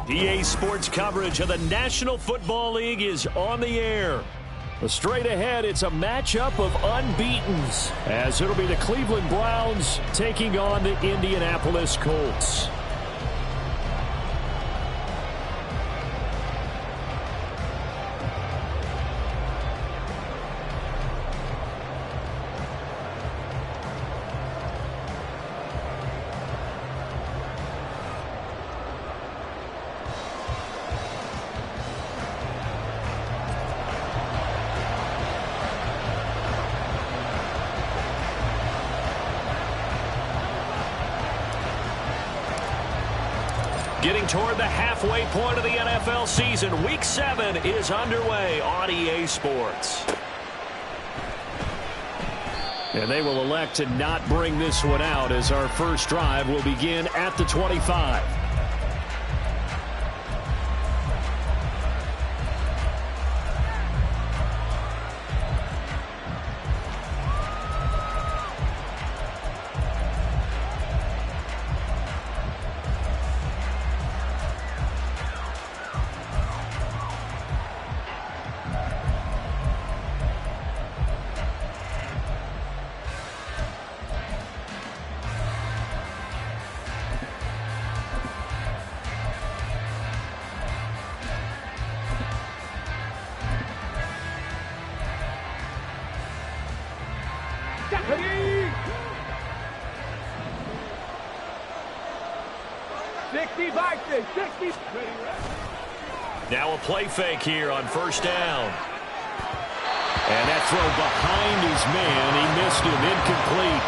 EA Sports coverage of the National Football League is on the air. Straight ahead, it's a matchup of unbeatens, as it'll be the Cleveland Browns taking on the Indianapolis Colts. Getting toward the halfway point of the NFL season, Week 7 is underway on EA Sports. And they will elect to not bring this one out, as our first drive will begin at the 25. Now a play fake here on first down. And that throw behind his man. He missed him, incomplete.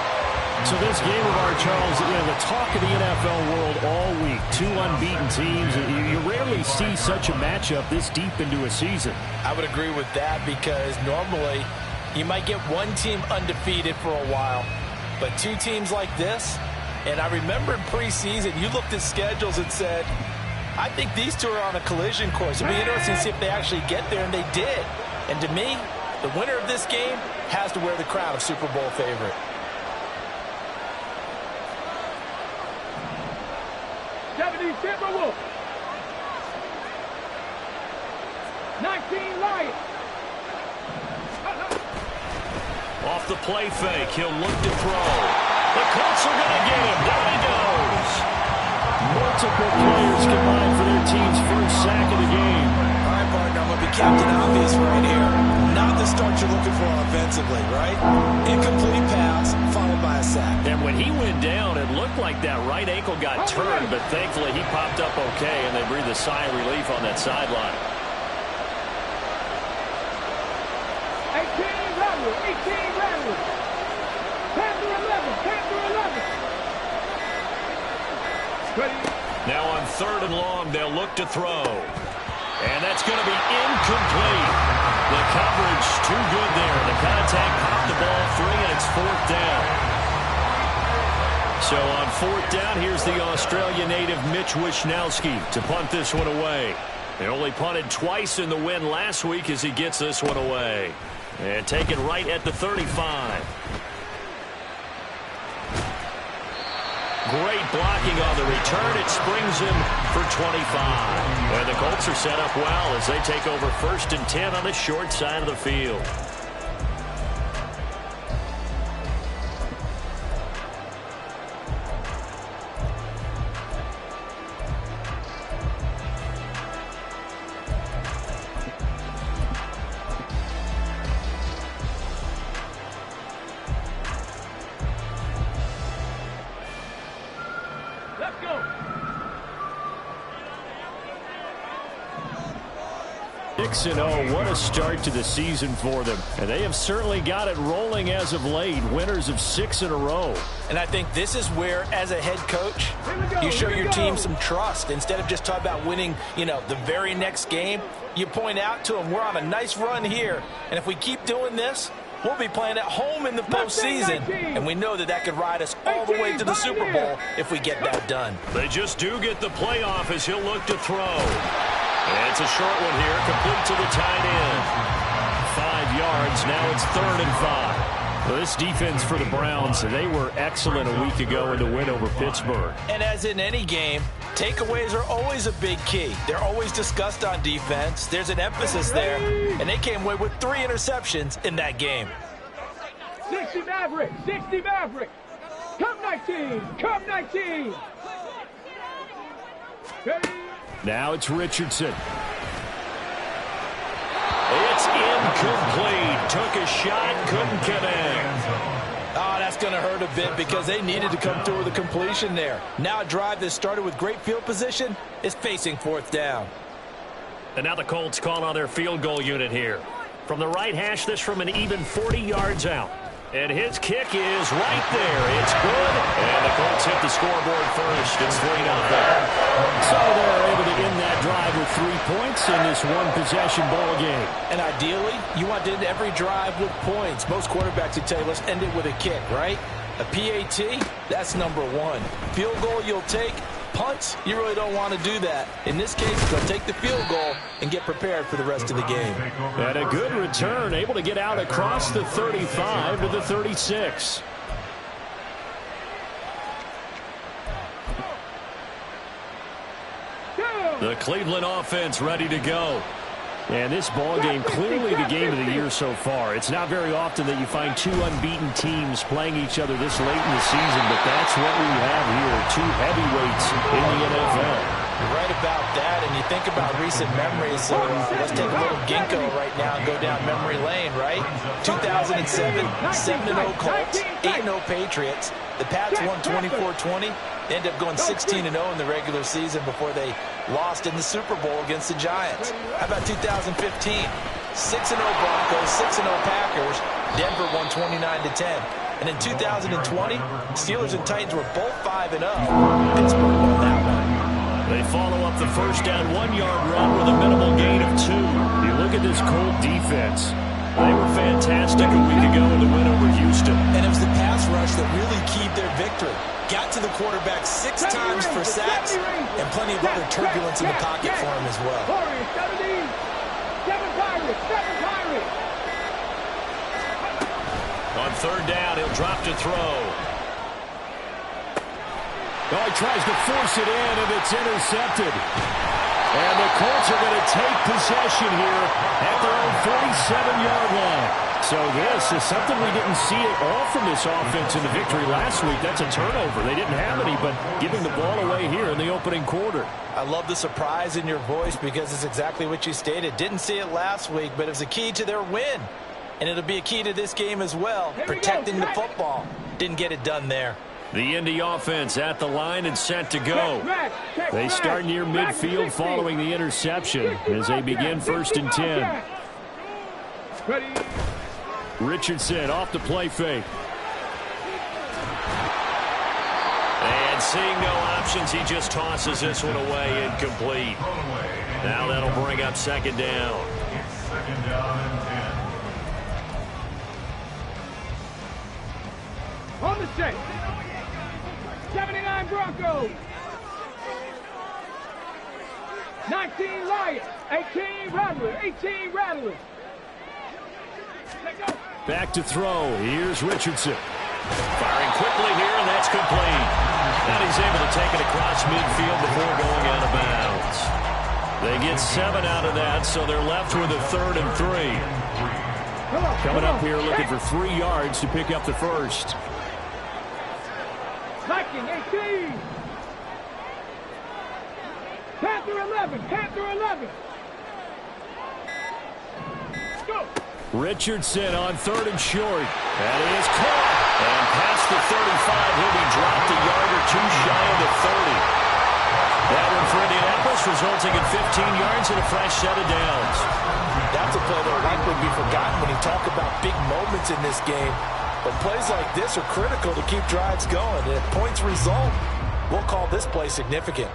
So this game of our, Charles, the talk of the NFL world all week. Two unbeaten teams. You rarely see such a matchup this deep into a season. I would agree with that, because normally you might get one team undefeated for a while. But two teams like this, and I remember in preseason, you looked at schedules and said, I think these two are on a collision course. It'll be interesting to see if they actually get there, and they did. And to me, the winner of this game has to wear the crown of Super Bowl favorite. Timberwolves. 19 Lions. Off the play fake, he'll look to throw. The Colts are going to get him. Down he goes. Multiple players combined for their team's first sack of the game. All right, partner, I'm going to be Captain Obvious right here. Not the start you're looking for offensively, right? Incomplete pass, followed by a sack. And when he went down, it looked like that right ankle got turned, but thankfully he popped up okay, and they breathed a sigh of relief on that sideline. 18 Redwood. 10-11. Now on 3rd and long, they'll look to throw. And that's going to be incomplete. The coverage too good there. The contact popped the ball free, and it's 4th down. So on 4th down, here's the Australia native Mitch Wishnowsky to punt this one away. They only punted twice in the win last week as he gets this one away. And taken right at the 35. Great blocking on the return. It springs him for 25. And the Colts are set up well as they take over 1st and 10 on the short side of the field. Let's go. 6-0, what a start to the season for them. And they have certainly got it rolling as of late, winners of 6 in a row. And I think this is where, as a head coach, you show your team some trust. Instead of just talking about winning, the very next game, you point out to them, we're on a nice run here. And if we keep doing this, we'll be playing at home in the postseason. And we know that could ride us all the way to the Super Bowl if we get that done. They just do get the playoff as he'll look to throw. And it's a short one here, complete to the tight end. 5 yards, now it's 3rd and 5. Well, this defense for the Browns, they were excellent a week ago in the win over Pittsburgh. And as in any game, takeaways are always a big key. They're always discussed on defense. There's an emphasis there, and they came away with 3 interceptions in that game. 60 Maverick, 60 Maverick. Come 19, come 19. Ready? Now it's Richardson. It's incomplete. Took a shot, couldn't connect. Oh, that's going to hurt a bit because they needed to come through with a completion there. Now a drive that started with great field position is facing 4th down. And now the Colts call on their field goal unit here. From the right hash, this from an even 40 yards out. And his kick is right there. It's good. And the Colts hit the scoreboard first. It's 3-0. So they're able to end that drive with 3 points in this one-possession ball game. And ideally, you want to end every drive with points. Most quarterbacks would tell you, let's end it with a kick, right? A PAT, that's number 1. Field goal you'll take. Punts, you really don't want to do that. In this case, they'll take the field goal and get prepared for the rest of the game. And a good return, able to get out across the 35 to the 36. The Cleveland offense ready to go. And this ball game, clearly the game of the year so far. It's not very often that you find 2 unbeaten teams playing each other this late in the season, but that's what we have here, 2 heavyweights in the NFL. You're right about that, and you think about recent memories, so let's take a little ginkgo right now and go down memory lane, right? 2007, 7-0 Colts, 8-0 Patriots. The Pats won 24-20. They ended up going 16-0 in the regular season before they lost in the Super Bowl against the Giants. How about 2015? 6-0 Broncos, 6-0 Packers. Denver won 29-10. And in 2020, Steelers and Titans were both 5-0. Pittsburgh won that one. They follow up the first down 1-yard run with a minimal gain of 2. You look at this Colt defense. They were fantastic a week ago in the win over Houston. And it was the pass rush that really keyed their victory. Got to the quarterback 6 times for sacks and plenty of other turbulence in the pocket for him as well. 7 Pirates. On 3rd down, he'll drop to throw. Oh, he tries to force it in, and it's intercepted. And the Colts are going to take possession here at their own 47-yard line. So this is something we didn't see at all from this offense in the victory last week. That's a turnover. They didn't have any, but giving the ball away here in the opening quarter. I love the surprise in your voice because it's exactly what you stated. Didn't see it last week, but it was a key to their win. And it'll be a key to this game as well, protecting the football. Didn't get it done there. The Indy offense at the line and set to go. They start near midfield following the interception as they begin 1st and 10. Richardson off the play fake. And seeing no options, he just tosses this one away, incomplete. Now that'll bring up 2nd down. On the check. 79 Broncos. 19 Lions. 18 Rattlers. 18 Rattlers. Let's go. Back to throw. Here's Richardson. Firing quickly here, and that's complete. And he's able to take it across midfield before going out of bounds. They get 7 out of that, so they're left with a 3rd and 3. Coming up here looking for 3 yards to pick up the first. Viking 18. Panther 11. Panther 11. Go. Richardson on 3rd and short. That is caught. And past the 35, he'll be dropped a yard or two shy of the 30. That one for Indianapolis, resulting in 15 yards and a fresh set of downs. That's a play that will likely be forgotten when you talk about big moments in this game. But plays like this are critical to keep drives going. And if points result, we'll call this play significant.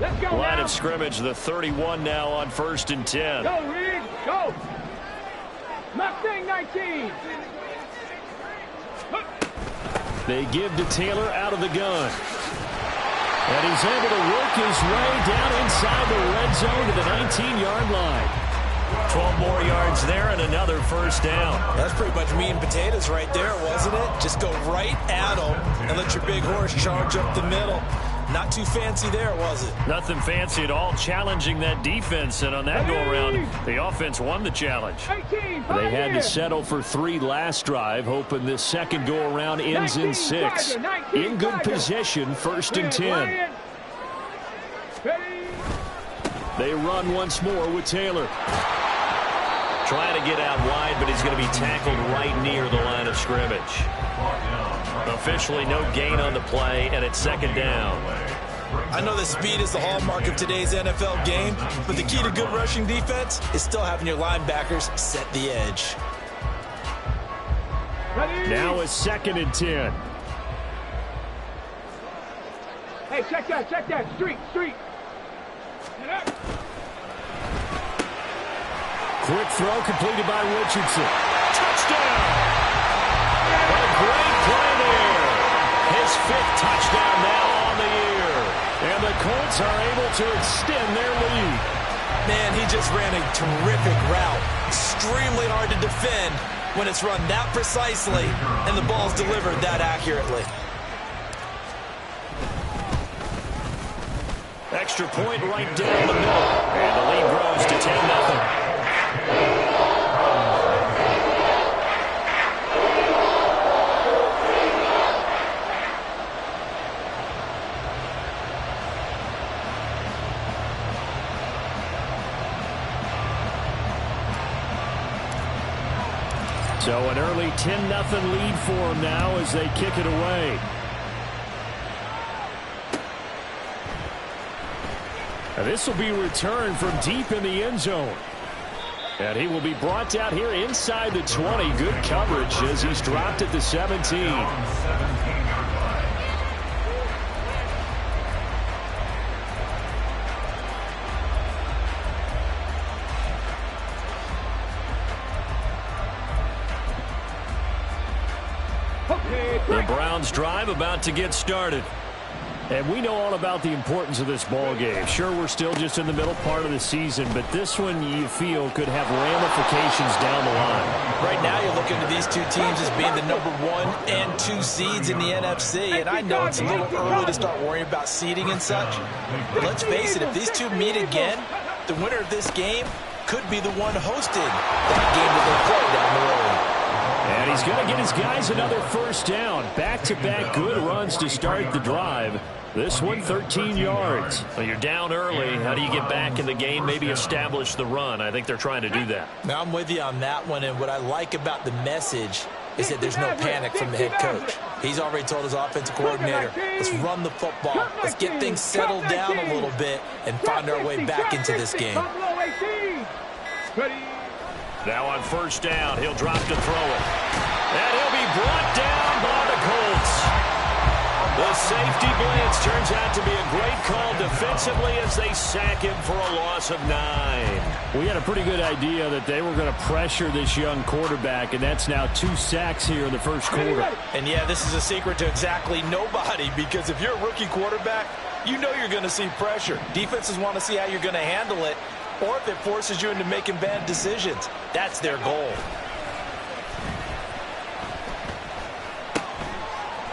Let's go Line now. of scrimmage, the 31 now on 1st and 10. Go, Reed. Go. Mustang 19. They give to Taylor out of the gun. And he's able to work his way down inside the red zone to the 19-yard line. 12 more yards there and another first down. That's pretty much meat and potatoes right there, wasn't it? Just go right at them and let your big horse charge up the middle. Not too fancy there, was it? Nothing fancy at all, challenging that defense. And on that go-around, the offense won the challenge. 18. They had to settle for 3 last drive, hoping this second go-around ends in 6. In good position, 1st and 10. They run once more with Taylor. Trying to get out wide, but he's going to be tackled right near the line of scrimmage. Officially no gain on the play, and it's 2nd down. I know that speed is the hallmark of today's NFL game, but the key to good rushing defense is still having your linebackers set the edge. Now it's 2nd and 10. Hey, check that. Street. Quick throw completed by Richardson. Touchdown! What a great play there. His 5th touchdown now on the year. And the Colts are able to extend their lead. Man, he just ran a terrific route. Extremely hard to defend when it's run that precisely and the ball's delivered that accurately. Extra point right down the middle. And the lead grows to 10-0. So an early 10-0 lead for them now as they kick it away. And this will be returned from deep in the end zone. And he will be brought down here inside the 20. Good coverage as he's dropped at the 17. The Browns drive about to get started. And we know all about the importance of this ball game. Sure, we're still just in the middle part of the season, but this one you feel could have ramifications down the line. Right now you're looking at these two teams as being the number 1 and 2 seeds in the NFC, and I know it's a little early to start worrying about seeding and such, but let's face it, if these two meet again, the winner of this game could be the one hosting that game that they play down the road. And he's going to get his guys another first down. Back-to-back good runs to start the drive. This one 13 yards. Well, you're down early. How do you get back in the game? Maybe establish the run. I think they're trying to do that. Now I'm with you on that one, and what I like about the message is that there's no panic from the head coach. He's already told his offensive coordinator, let's run the football. Let's get things settled down a little bit and find our way back into this game. Now on first down, he'll drop to throw it. And he'll be brought down by the Colts. The safety blitz turns out to be a great call defensively as they sack him for a loss of 9. We had a pretty good idea that they were going to pressure this young quarterback, and that's now 2 sacks here in the first quarter. And yeah, this is a secret to exactly nobody, because if you're a rookie quarterback, you know you're going to see pressure. Defenses want to see how you're going to handle it, or if it forces you into making bad decisions. That's their goal.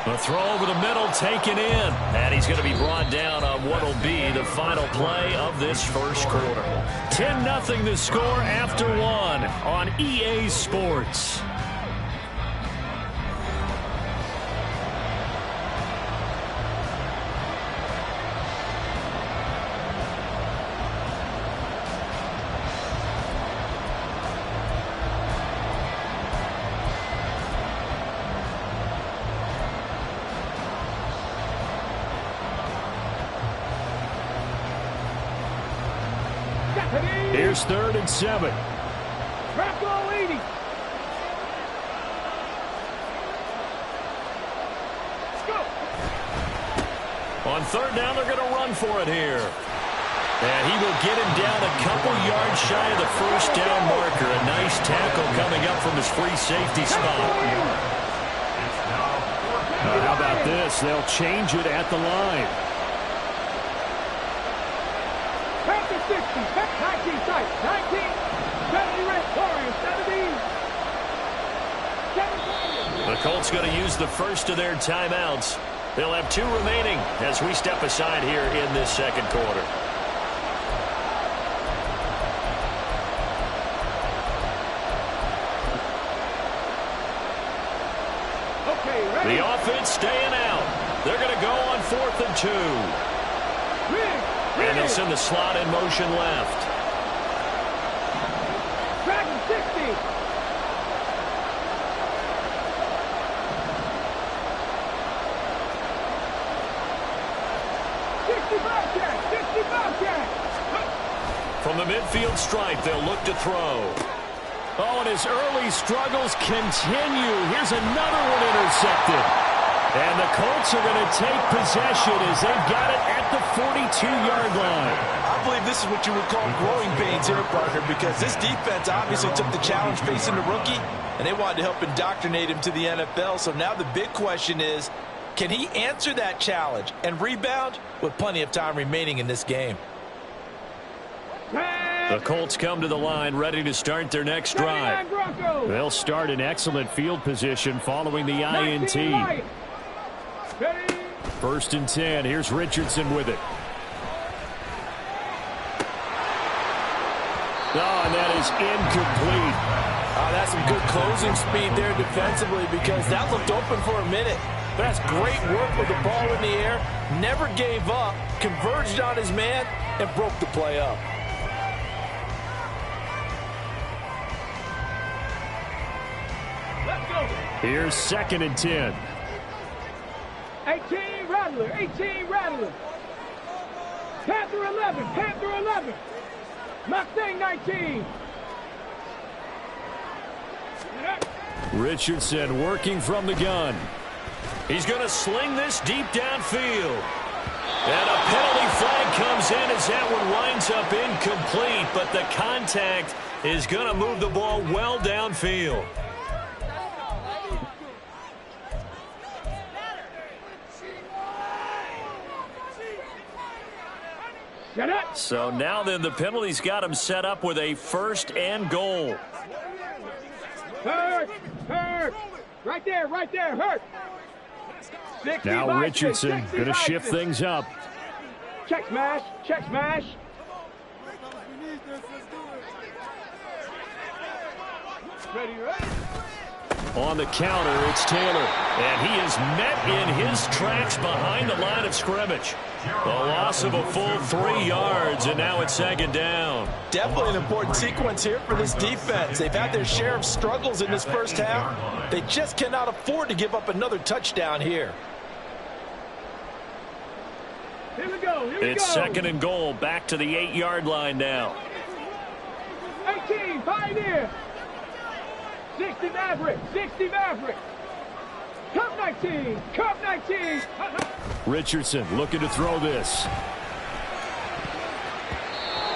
A throw over the middle taken in. And he's going to be brought down on what will be the final play of this first quarter. 10-0 the score after 1 on EA Sports. Here's 3rd and 7. Back goal 80. Go. On 3rd down, they're going to run for it here. And he will get him down a couple yards shy of the 1st down marker. A nice tackle coming up from his free safety spot. How about this? They'll change it at the line. Back to 60. Back 19 tight. 19. 70 red. Warriors. 70. The Colts going to use the first of their timeouts. They'll have 2 remaining as we step aside here in this 2nd quarter. The offense staying out. They're going to go on 4th and 2. And they'll send the slot in motion left. Dragon 60. From the midfield stripe, they'll look to throw. Oh, and his early struggles continue. Here's another one intercepted. And the Colts are going to take possession as they've got it at the 42-yard line. I believe this is what you would call growing pains here, partner, because this defense obviously took the challenge facing the rookie, and they wanted to help indoctrinate him to the NFL. So now the big question is, can he answer that challenge and rebound with plenty of time remaining in this game? The Colts come to the line ready to start their next drive. They'll start in excellent field position following the INT. 1st and 10. Here's Richardson with it. Oh, and that is incomplete. That's some good closing speed there defensively, because that looked open for a minute. But that's great work with the ball in the air. Never gave up, converged on his man, and broke the play up. Here's 2nd and 10. 18 Rattler. 18 Rattler. Panther 11. Panther 11. Mustang 19. Richardson working from the gun. He's going to sling this deep downfield. And a penalty flag comes in as that one winds up incomplete, but the contact is going to move the ball well downfield. So now then, the penalty's got him set up with a 1st and goal. Hurt! Hurt! Right there, hurt! Now Richardson going to shift things up. Check smash, check smash. Ready, ready. On the counter, it's Taylor. And he is met in his tracks behind the line of scrimmage. The loss of a full 3 yards, and now it's 2nd down. Definitely an important sequence here for this defense. They've had their share of struggles in this 1st half. They just cannot afford to give up another touchdown here. Here we go, It's 2nd and goal, back to the 8-yard line now. 18, Pioneer. 60 Maverick, 60 Maverick. Cup 19, Cup 19. Richardson looking to throw this.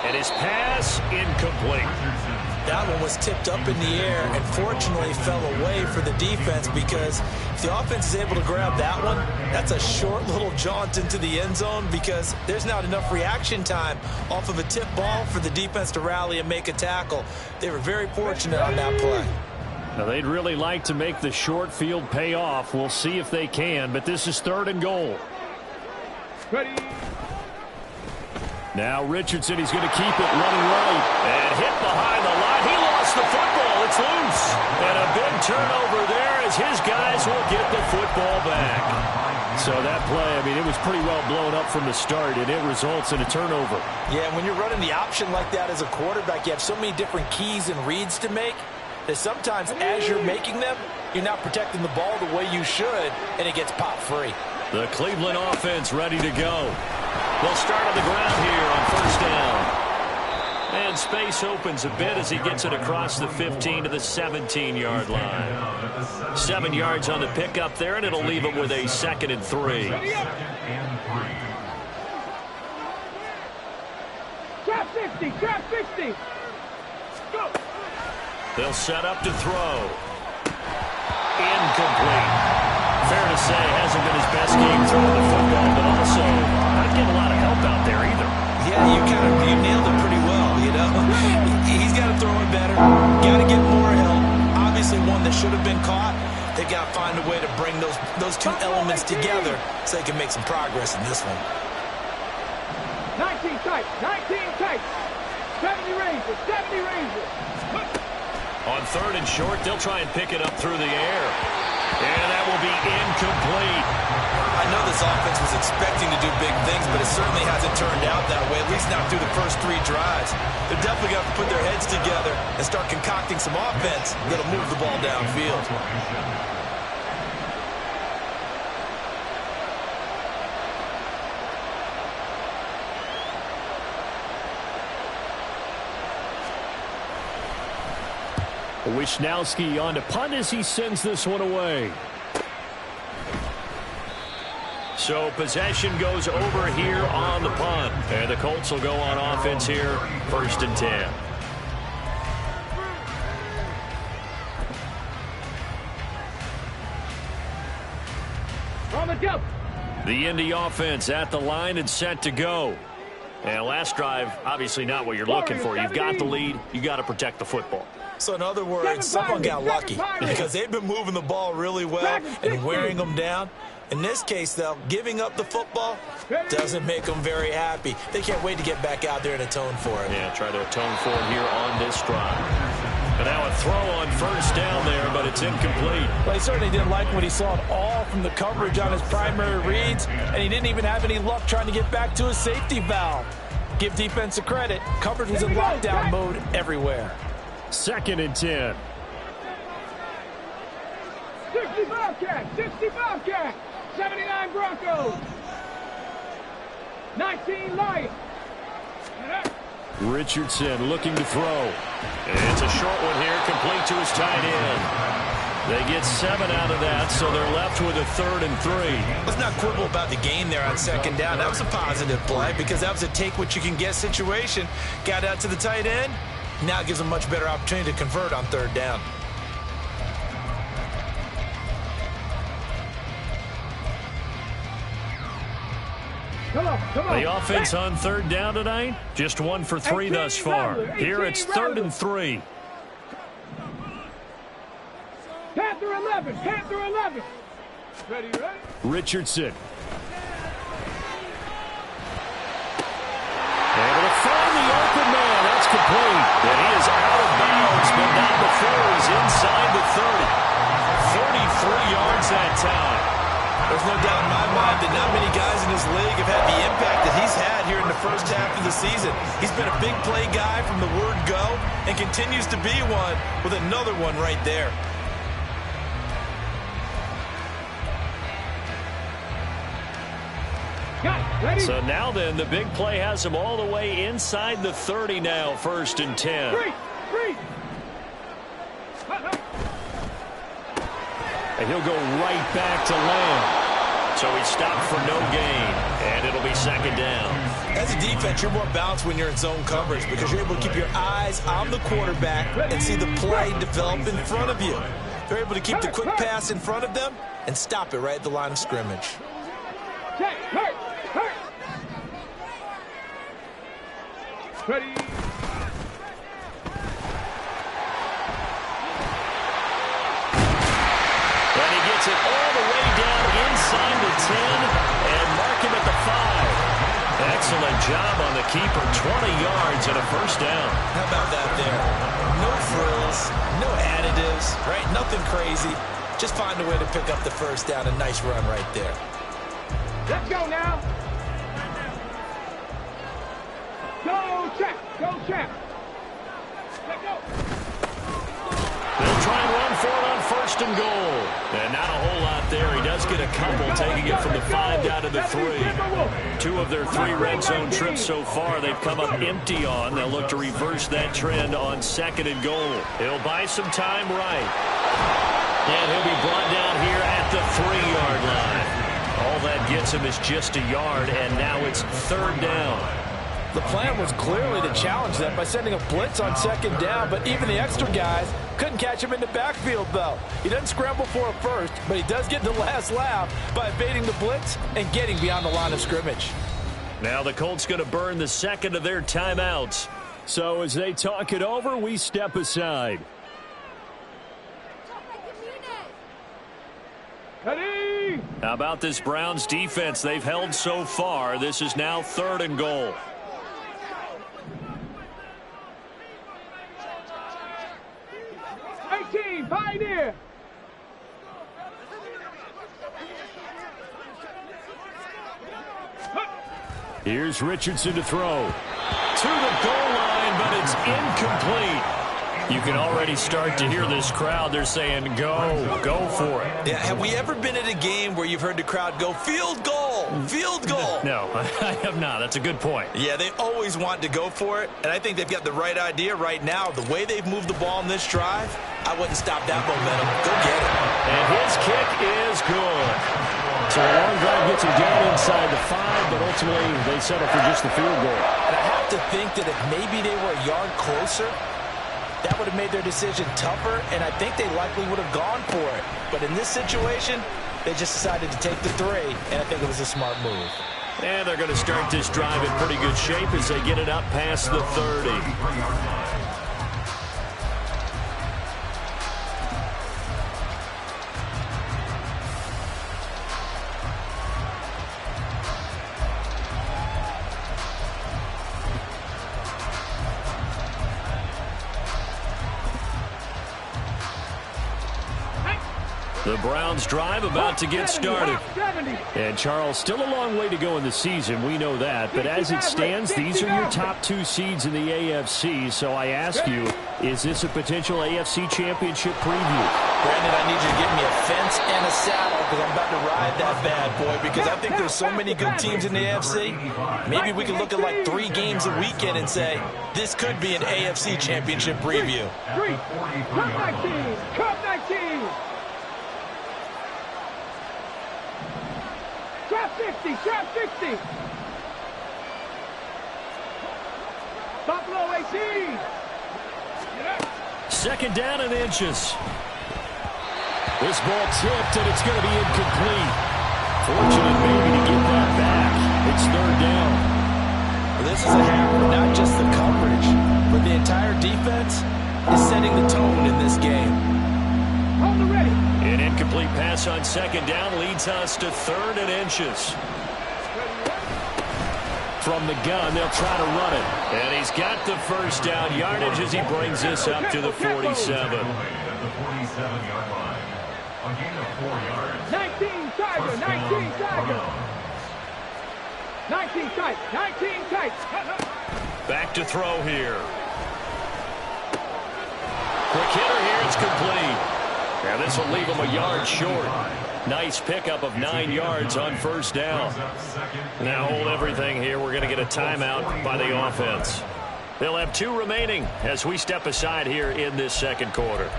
And his pass incomplete. That one was tipped up in the air and fortunately fell away for the defense, because if the offense is able to grab that one, that's a short little jaunt into the end zone, because there's not enough reaction time off of a tip ball for the defense to rally and make a tackle. They were very fortunate on that play. Now, they'd really like to make the short field pay off. We'll see if they can, but this is 3rd and goal. Ready. Now Richardson, he's going to keep it running right. And hit behind the line. He lost the football. It's loose. And a big turnover there as his guys will get the football back. So that play, I mean, it was pretty well blown up from the start, and it results in a turnover. Yeah, when you're running the option like that as a quarterback, you have so many different keys and reads to make that sometimes as you're making them, you're not protecting the ball the way you should, and it gets popped free. The Cleveland offense ready to go. They'll start on the ground here on 1st down. And space opens a bit as he gets it across the 15 to the 17-yard line. 7 yards on the pickup there, and it'll leave him with a 2nd and 3. Trap 60, trap 60. Go. They'll set up to throw. Incomplete. Fair to say, hasn't been his best game throwing the football, but also not getting a lot of help out there either. Yeah, you nailed it pretty well, you know. He's got to throw it better. Got to get more help. Obviously one that should have been caught. They got to find a way to bring those two elements together so they can make some progress in this one. 19 tight, 19 tight. 70 Rangers, 70 Rangers. On 3rd and short, they'll try and pick it up through the air. And that will be incomplete. I know this offense was expecting to do big things, but it certainly hasn't turned out that way, at least not through the first 3 drives. They're definitely going to put their heads together and start concocting some offense that'll move the ball downfield. Wishnowski on to punt as he sends this one away. So possession goes over here on the punt. And the Colts will go on offense here, 1st and 10. On the jump. The Indy offense at the line and set to go. And last drive, obviously not what you're looking for. You've got the lead. You got to protect the football. So in other words, someone got lucky because they've been moving the ball really well and wearing them down. In this case, though, giving up the football doesn't make them very happy. They can't wait to get back out there and atone for it. Yeah, try to atone for it here on this drive. But now a throw on 1st down there, but it's incomplete. Well, he certainly didn't like what he saw at all from the coverage on his primary reads, and he didn't even have any luck trying to get back to his safety valve. Give defense a credit. Coverage was in lockdown mode everywhere. 2nd and 10. 60 Bobcats, 60 Bobcats. 79 Broncos. 19 Lions. Richardson looking to throw. And it's a short one here, complete to his tight end. They get 7 out of that, so they're left with a 3rd and 3. Let's not quibble about the gain there on 2nd down. That was a positive play because that was a take-what-you-can-get situation. Got out to the tight end. Now it gives them a much better opportunity to convert on 3rd down. Come on. The offense on 3rd down tonight, just 1 for 3 thus far. Here it's 3rd and 3. Panther 11, Panther 11. Ready? Richardson. Able to find the open man. That's complete. And he is out of bounds, but not before he's inside the 30. 33 yards that time. There's no doubt in my mind that not many guys in this league have had the impact that he's had here in the first half of the season. He's been a big play guy from the word go and continues to be one with another one right there. So now then, the big play has him all the way inside the 30 now, 1st and 10. Freeze. And he'll go right back to Lamb. So he stopped for no gain, and it'll be 2nd down. As a defense, you're more balanced when you're in zone coverage because you're able to keep your eyes on the quarterback and see the play develop in front of you. They're able to keep the quick pass in front of them and stop it right at the line of scrimmage. Hurt. Ready. And he gets it all the way down inside the 10 and mark him at the 5. Excellent job on the keeper. 20 yards and a 1st down. How about that there? No frills, no additives, right? Nothing crazy. Just find a way to pick up the 1st down. A nice run right there. Let's go now. Go, Champ. Let's go. They'll try and run for it on 1st first and goal. And not a whole lot there. He does get a couple, taking it from the 5 down to the 3. 2 of their 3 red zone trips so far, they've come up empty on. They'll look to reverse that trend on second and goal. He'll buy some time right. And he'll be brought down here at the 3-yard line. All that gets him is just a yard, and now it's 3rd down. The plan was clearly to challenge them by sending a blitz on 2nd down, but even the extra guys couldn't catch him in the backfield, though. He doesn't scramble for a first, but he does get the last laugh by evading the blitz and getting beyond the line of scrimmage. Now the Colts going to burn the second of their timeouts. So as they talk it over, we step aside. How about this Browns defense they've held so far? This is now 3rd and goal. Pioneer. Here's Richardson to throw. To the goal line, but it's incomplete. You can already start to hear this crowd. They're saying, go for it. Yeah, have we ever been at a game where you've heard the crowd go, field goal, field goal? No, I have not. That's a good point. Yeah, they always want to go for it, and I think they've got the right idea right now. The way they've moved the ball in this drive, I wouldn't stop that momentum. Go get it. And his kick is good. So a long drive gets him down inside the 5, but ultimately they settle for just the field goal. And I have to think that if maybe they were a yard closer, that would have made their decision tougher, and I think they likely would have gone for it. But in this situation, they just decided to take the 3, and I think it was a smart move. And they're going to start this drive in pretty good shape as they get it up past the 30. The Browns drive about to get started. And Charles, still a long way to go in the season. We know that. But as it stands, these are your top 2 seeds in the AFC. So I ask you, is this a potential AFC championship preview? Brandon, I need you to get me a fence and a saddle because I'm about to ride that bad boy because I think there's so many good teams in the AFC. Maybe we can look at like 3 games a weekend and say, this could be an AFC championship preview. Cup 19. Trap 60, trap 60. Buffalo 18. 2nd down and inches. This ball tipped, and it's going to be incomplete. Fortunate maybe to get that back. It's 3rd down. Well, this is a half where not just the coverage, but the entire defense is setting the tone in this game. On the ready. An incomplete pass on 2nd down leads us to 3rd and inches. From the gun, they'll try to run it. And he's got the 1st down yardage as he brings this up to the 47. 19 Tiger, 19 Tiger. 19 tight, 19 tight. Back to throw here. Quick hitter here, it's complete. Now this will leave him a yard short. Nice pickup of 9 yards on 1st down. Now hold everything here. We're going to get a timeout by the offense. They'll have 2 remaining as we step aside here in this 2nd quarter.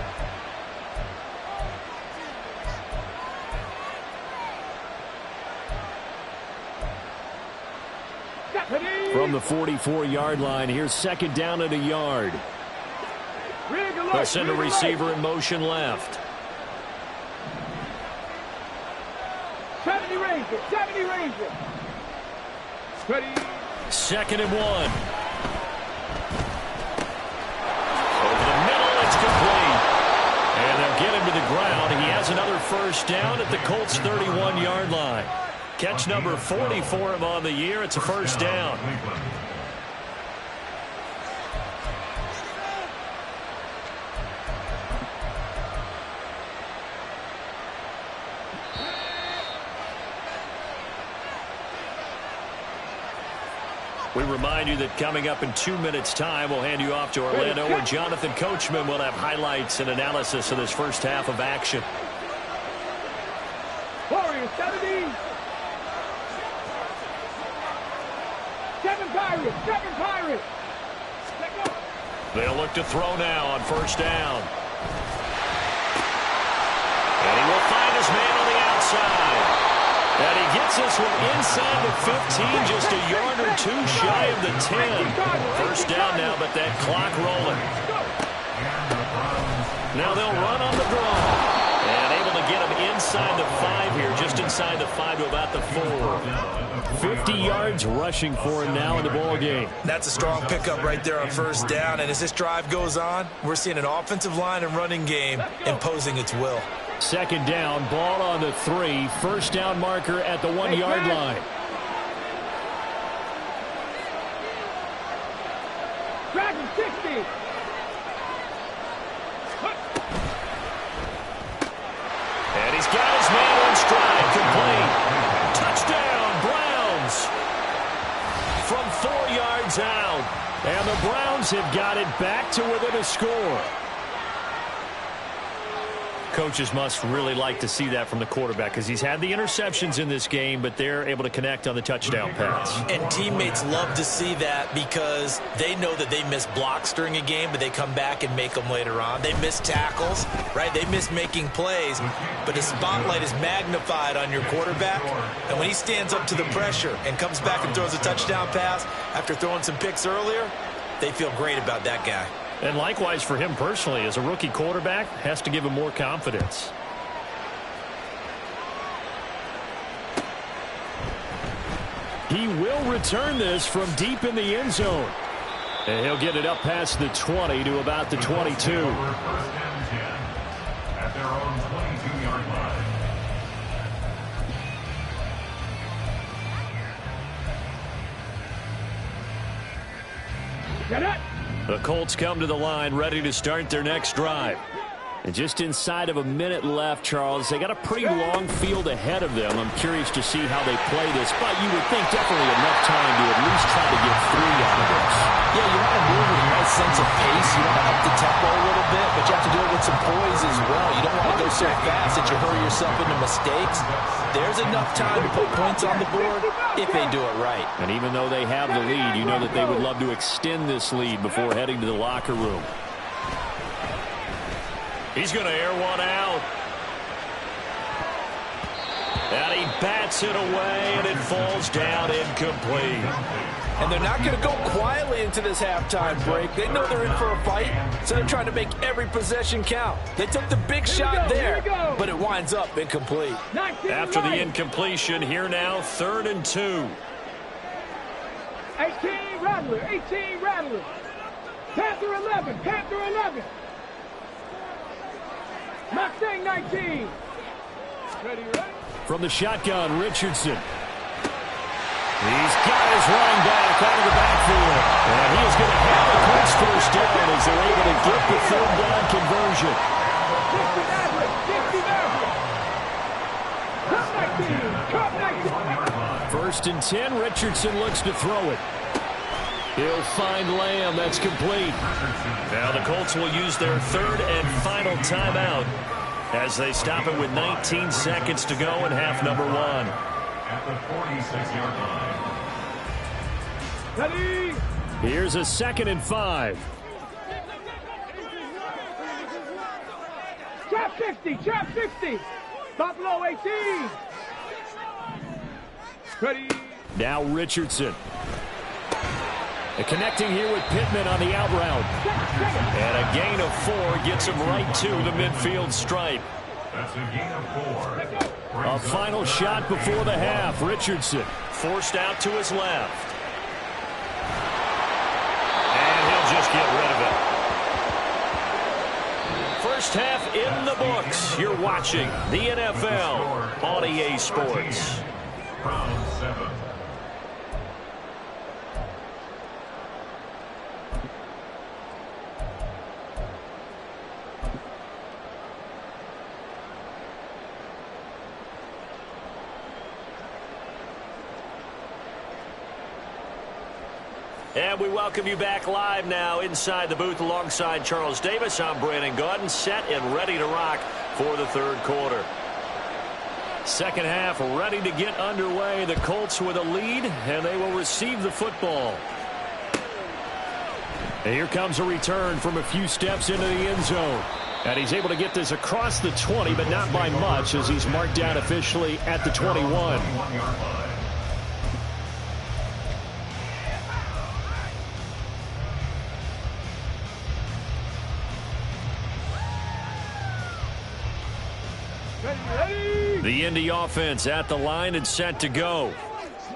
From the 44-yard line, here's 2nd down and a yard. They'll send a receiver in motion left. 70 Ranger, 70 Ranger. Ready. 2nd and 1. Over the middle, it's complete. And they'll get him to the ground. He has another 1st down at the Colts' 31-yard line. Catch number 40 for him on the year. It's a 1st down. We remind you that coming up in 2 minutes' time, we'll hand you off to Orlando, where Jonathan Coachman will have highlights and analysis of this first half of action. Warriors, 70. 7 Pirates, 7 Pirates. They'll look to throw now on first down. And he will find his man on the outside. And he gets this one inside the 15, just a yard or two shy of the 10. First down now, but that clock rolling. Now they'll run on the draw. And able to get him inside the 5 here, just inside the 5 to about the 4. 50 yards rushing for him now in the ball game. That's a strong pickup right there on first down. And as this drive goes on, we're seeing an offensive line and running game imposing its will. Second down, ball on the 3. First down marker at the 1-yard line. Dragon 60. And he's got his man on stride, complete. Touchdown, Browns. From 4 yards out. And the Browns have got it back to within a score. Coaches must really like to see that from the quarterback, because he's had the interceptions in this game, but they're able to connect on the touchdown pass. And teammates love to see that, because they know that they miss blocks during a game, but they come back and make them later on. They miss tackles, right? They miss making plays, but the spotlight is magnified on your quarterback. And when he stands up to the pressure and comes back and throws a touchdown pass after throwing some picks earlier, they feel great about that guy. And likewise for him personally, as a rookie quarterback, has to give him more confidence. He will return this from deep in the end zone. And he'll get it up past the 20 to about the 22. At their own 22-yard line. Get it. The Colts come to the line ready to start their next drive. And just inside of a minute left, Charles, they got a pretty long field ahead of them. I'm curious to see how they play this, but you would think definitely enough time to at least try to get 3 out of this. Yeah, you want to move with a nice sense of pace. You want to up the tempo a little bit, but you have to do it with some poise as well. You don't want to go so fast that you hurry yourself into mistakes. There's enough time to put points on the board if they do it right. And even though they have the lead, you know that they would love to extend this lead before heading to the locker room. He's going to air one out. And he bats it away, and it falls down incomplete. And they're not going to go quietly into this halftime break. They know they're in for a fight, so they're trying to make every possession count. They took the big shot there, but it winds up incomplete. After the incompletion, here now, 3rd and 2. 18 Rattler, 18 Rattler. Panther 11, Panther 11. Mustang 19. Ready, ready. From the shotgun, Richardson. He's got his running back out of the backfield. And he is going to have a quick first down as they're able to get the 3rd down conversion. 60 Maverick, 60 Maverick. Cup 19, Cup 19. 1st and 10, Richardson looks to throw it. He'll find Lamb. That's complete. Now the Colts will use their 3rd and final timeout as they stop it with 19 seconds to go in half number 1. At the 46-yard line. Ready. Here's a 2nd and 5. Trap 60, trap 60. Buffalo 18. Ready. Now Richardson. Connecting here with Pittman on the out route. And a gain of 4 gets him right to the midfield stripe. That's a gain of 4. A final shot before the half. Richardson forced out to his left. And he'll just get rid of it. First half in the books. You're watching the NFL on EA Sports. Round 7. And we welcome you back live now inside the booth alongside Charles Davis. I'm Brandon Gaudin, set and ready to rock for the third quarter. Second half ready to get underway. The Colts with a lead, and they will receive the football. And here comes a return from a few steps into the end zone. And he's able to get this across the 20, but not by much, as he's marked down officially at the 21. The Indy offense at the line and set to go.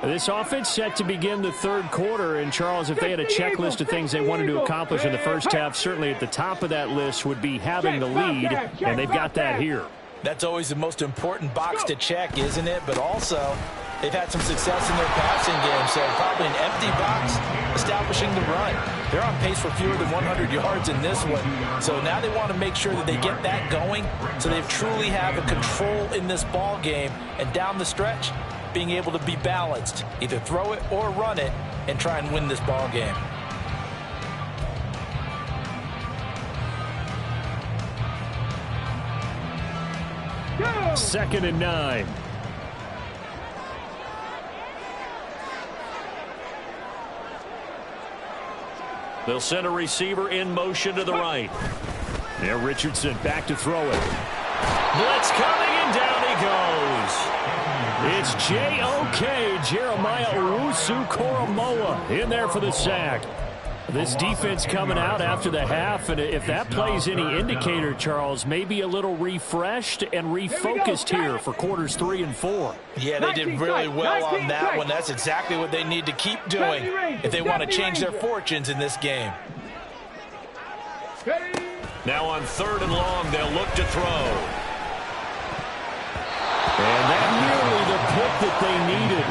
This offense set to begin the third quarter. And, Charles, if they had a checklist of things they wanted to accomplish in the first half, certainly at the top of that list would be having the lead, and they've got that here. That's always the most important box to check, isn't it? But also, they've had some success in their passing game, so probably an empty box establishing the run. They're on pace for fewer than 100 yards in this one, so now they want to make sure that they get that going so they truly have a control in this ball game, and down the stretch, being able to be balanced, either throw it or run it, and try and win this ball game. Second and 9. They'll send a receiver in motion to the right. There, Richardson back to throw it. Blitz coming, and down he goes. It's J.O.K. Jeremiah Owusu-Koramoah in there for the sack. This defense coming out after the half, and if that plays any indicator, Charles, maybe a little refreshed and refocused here for quarters 3 and 4. Yeah, they did really well on that one. That's exactly what they need to keep doing if they want to change their fortunes in this game. Now on third and long, they'll look to throw. And that nearly the pick that they needed.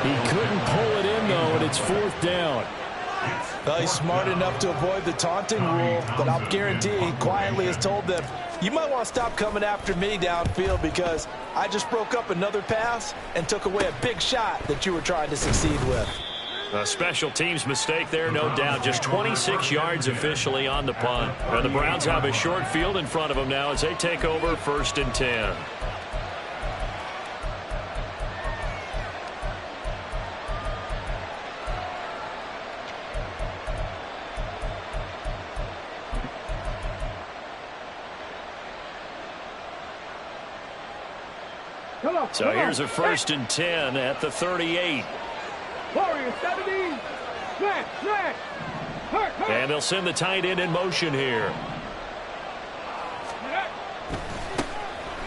He couldn't pull it in, though, and it's fourth down. Well, he's smart enough to avoid the taunting rule, but I'll guarantee he quietly has told them, you might want to stop coming after me downfield because I just broke up another pass and took away a big shot that you were trying to succeed with. A special teams mistake there, no doubt. Just 26 yards officially on the punt. And the Browns have a short field in front of them now as they take over 1st and 10. So here's a 1st and 10 at the 38. Warriors 70. Smash. And they'll send the tight end in motion here.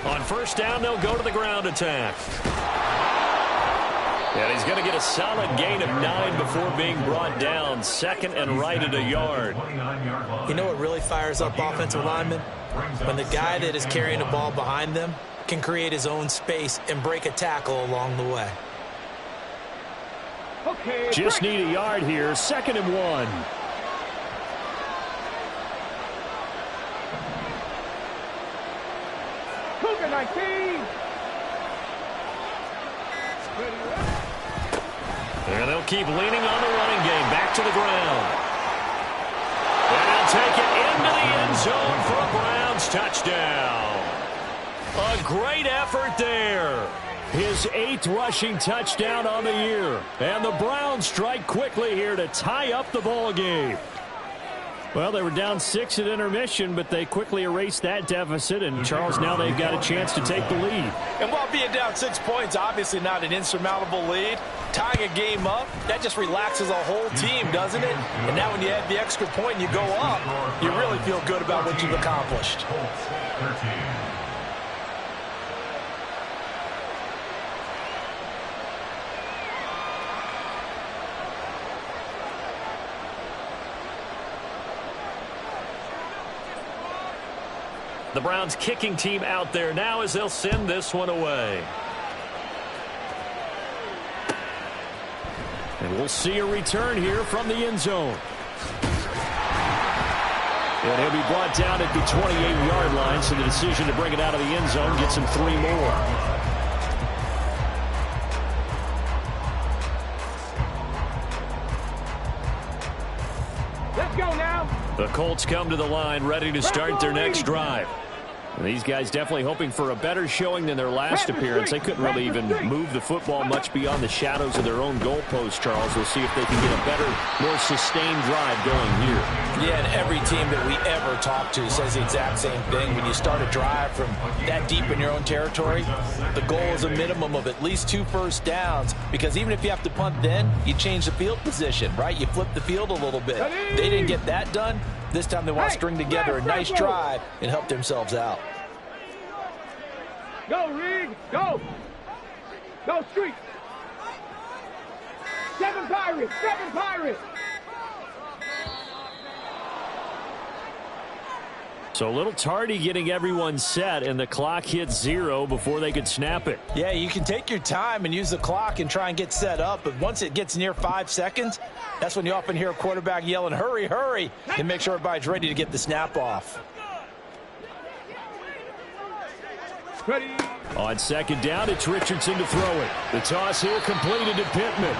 On first down, they'll go to the ground attack. And he's going to get a solid gain of 9 before being brought down. Second and right at a yard. You know what really fires up offensive linemen? When the guy that is carrying the ball behind them can create his own space and break a tackle along the way. Okay, just need a yard here. 2nd and 1. Cougar 19. And they'll keep leaning on the running game. Back to the ground. And they'll take it into the end zone for a Browns touchdown. A great effort there. His 8th rushing touchdown on the year. And the Browns strike quickly here to tie up the ball game. Well, they were down 6 at intermission, but they quickly erased that deficit. And, Charles, now they've got a chance to take the lead. And while being down 6 points, obviously not an insurmountable lead, tying a game up, that just relaxes a whole team, doesn't it? And now when you add the extra point and you go up, you really feel good about what you've accomplished. The Browns kicking team out there now as they'll send this one away. And we'll see a return here from the end zone. And he'll be brought down at the 28-yard line, so the decision to bring it out of the end zone gets him 3 more. go now. The Colts come to the line ready to start their next drive. And these guys definitely hoping for a better showing than their last appearance. They couldn't really even move the football much beyond the shadows of their own goalpost, Charles. We'll see if they can get a better, more sustained drive going here. Yeah, and every team that we ever talk to says the exact same thing. When you start a drive from that deep in your own territory, the goal is a minimum of at least 2 first downs, because even if you have to punt then, you change the field position, right? You flip the field a little bit. They didn't get that done. This time they want to string together a nice drive and help themselves out. Go, Reed. Go. Go, Street. 7 Pirates. 7 Pirates. So a little tardy getting everyone set, and the clock hits 0 before they could snap it. Yeah, you can take your time and use the clock and try and get set up, but once it gets near 5 seconds, that's when you often hear a quarterback yelling, hurry, hurry, and make sure everybody's ready to get the snap off. Ready. On second down, it's Richardson to throw it. The toss here completed to Pittman.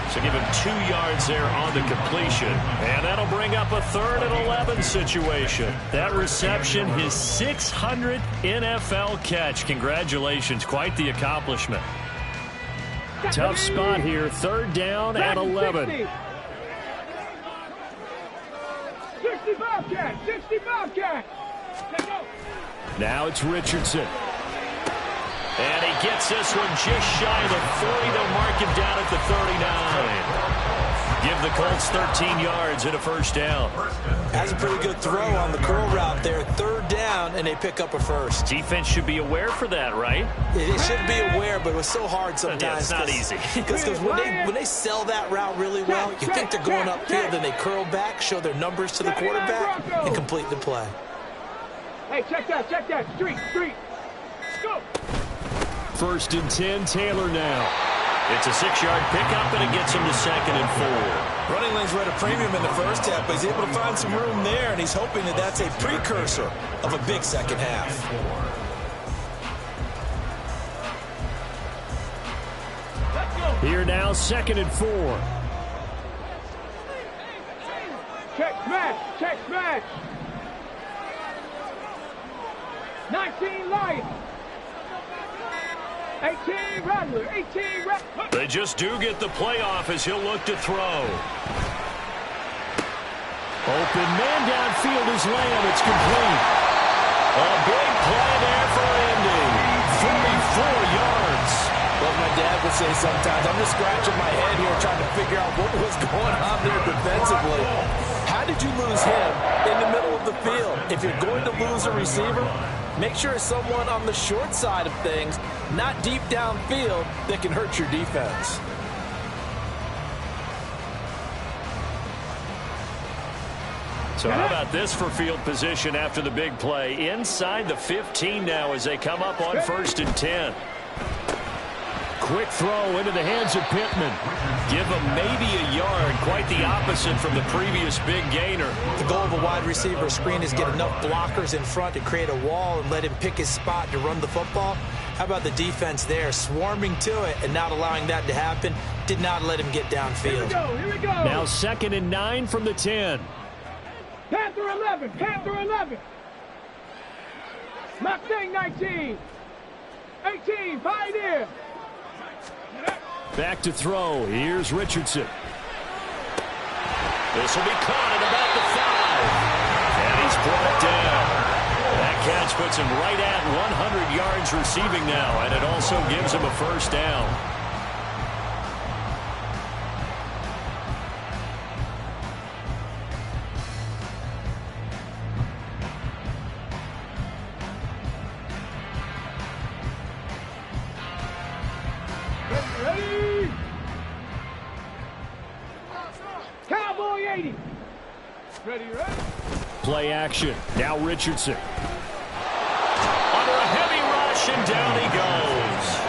So give him 2 yards there on the completion. And that'll bring up a 3rd and 11 situation. That reception, his 600th NFL catch. Congratulations. Quite the accomplishment. Tough spot here. 3rd down and 11. 60 Bobcat. 60 Bobcat. Let's go. Now it's Richardson. And he gets this one just shy of the 40. They'll mark him down at the 39. Give the Colts 13 yards and a first down. That's a pretty good throw on the curl route there. 3rd down, and they pick up a first. Defense should be aware for that, right? They should be aware, but it was so hard sometimes. Yeah, it's not easy. Because when they sell that route really well, you think they're going upfield, and they curl back, show their numbers to the quarterback, and complete the play. Hey, check that. Street. Go. 1st and 10, Taylor now. It's a 6-yard pickup, and it gets him to 2nd and 4. Running lanes were at a premium in the first half, but he's able to find some room there, and he's hoping that that's a precursor of a big second half. Here now, 2nd and 4. Check smash. 19 Lions. 18 Rattler. 18 Rattler. They just do get the playoff as he'll look to throw. Open man downfield is Lamb. It's complete. A big play there for Indy. 44 yards. Well, my dad would say sometimes, I'm just scratching my head here trying to figure out what was going on there defensively. How did you lose him in the middle of the field? If you're going to lose a receiver, make sure it's someone on the short side of things, not deep downfield, that can hurt your defense. So how about this for field position after the big play? Inside the 15 now as they come up on 1st and 10. Quick throw into the hands of Pittman. Give him maybe a yard. Quite the opposite from the previous big gainer. The goal of a wide receiver screen is get enough blockers in front to create a wall and let him pick his spot to run the football. How about the defense there, swarming to it and not allowing that to happen? Did not let him get downfield. Here we go. Now 2nd and 9 from the 10. Panther 11. Mustang 19. 18, Pioneer. Back to throw. Here's Richardson. This will be caught at about the 5. And he's brought down. That catch puts him right at 100 yards receiving now, and it also gives him a first down. Ready. Cowboy 80. Ready. Play action. Now Richardson. Under a heavy rush, and down he goes.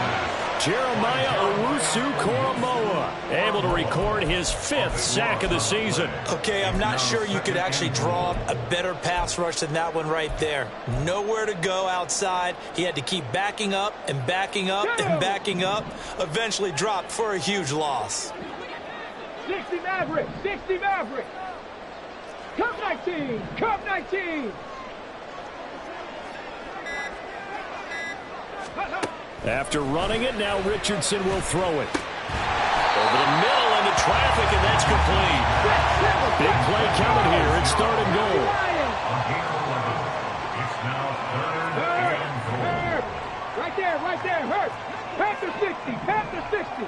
Jeremiah Owusu-Koramoah able to record his 5th sack of the season. Okay, I'm not sure you could actually draw up a better pass rush than that one right there. Nowhere to go outside. He had to keep backing up and backing up and backing up. Eventually dropped for a huge loss. 60 Maverick. Come 19. Come 19. After running it, now Richardson will throw it. Over the middle into traffic, and that's complete. Big play coming here. It's third and goal. On gain of 11. It's now third and goal. Right there, Hurt. Panther 60, Panther 60.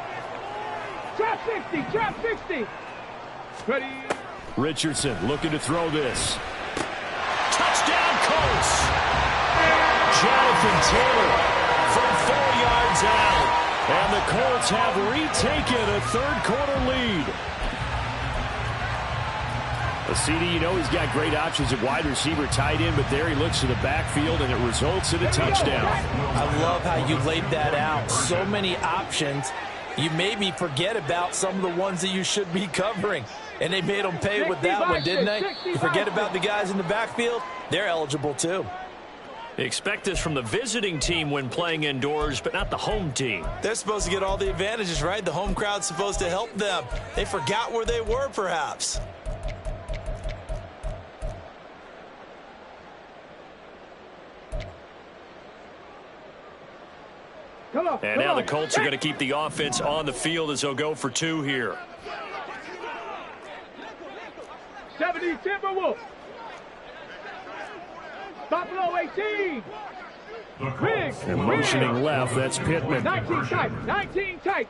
Trap 60, trap 60. Ready. Richardson looking to throw this. Touchdown, Colts. Jonathan Taylor from 4 yards out. And the Colts have retaken a third-quarter lead. The CD, you know he's got great options at wide receiver, tight end, but there he looks to the backfield, and it results in a touchdown. I love how you laid that out. So many options. You maybe forget about some of the ones that you should be covering. And they made them pay with that one, didn't they? You forget about the guys in the backfield, they're eligible too. Expect this from the visiting team when playing indoors, but not the home team. They're supposed to get all the advantages, right? The home crowd's supposed to help them. They forgot where they were, perhaps. And now the Colts are going to keep the offense on the field as they'll go for 2 here. 70 Timberwolves. Buffalo 18. Big. And motioning left, that's Pittman. 19 tight. 19 tight.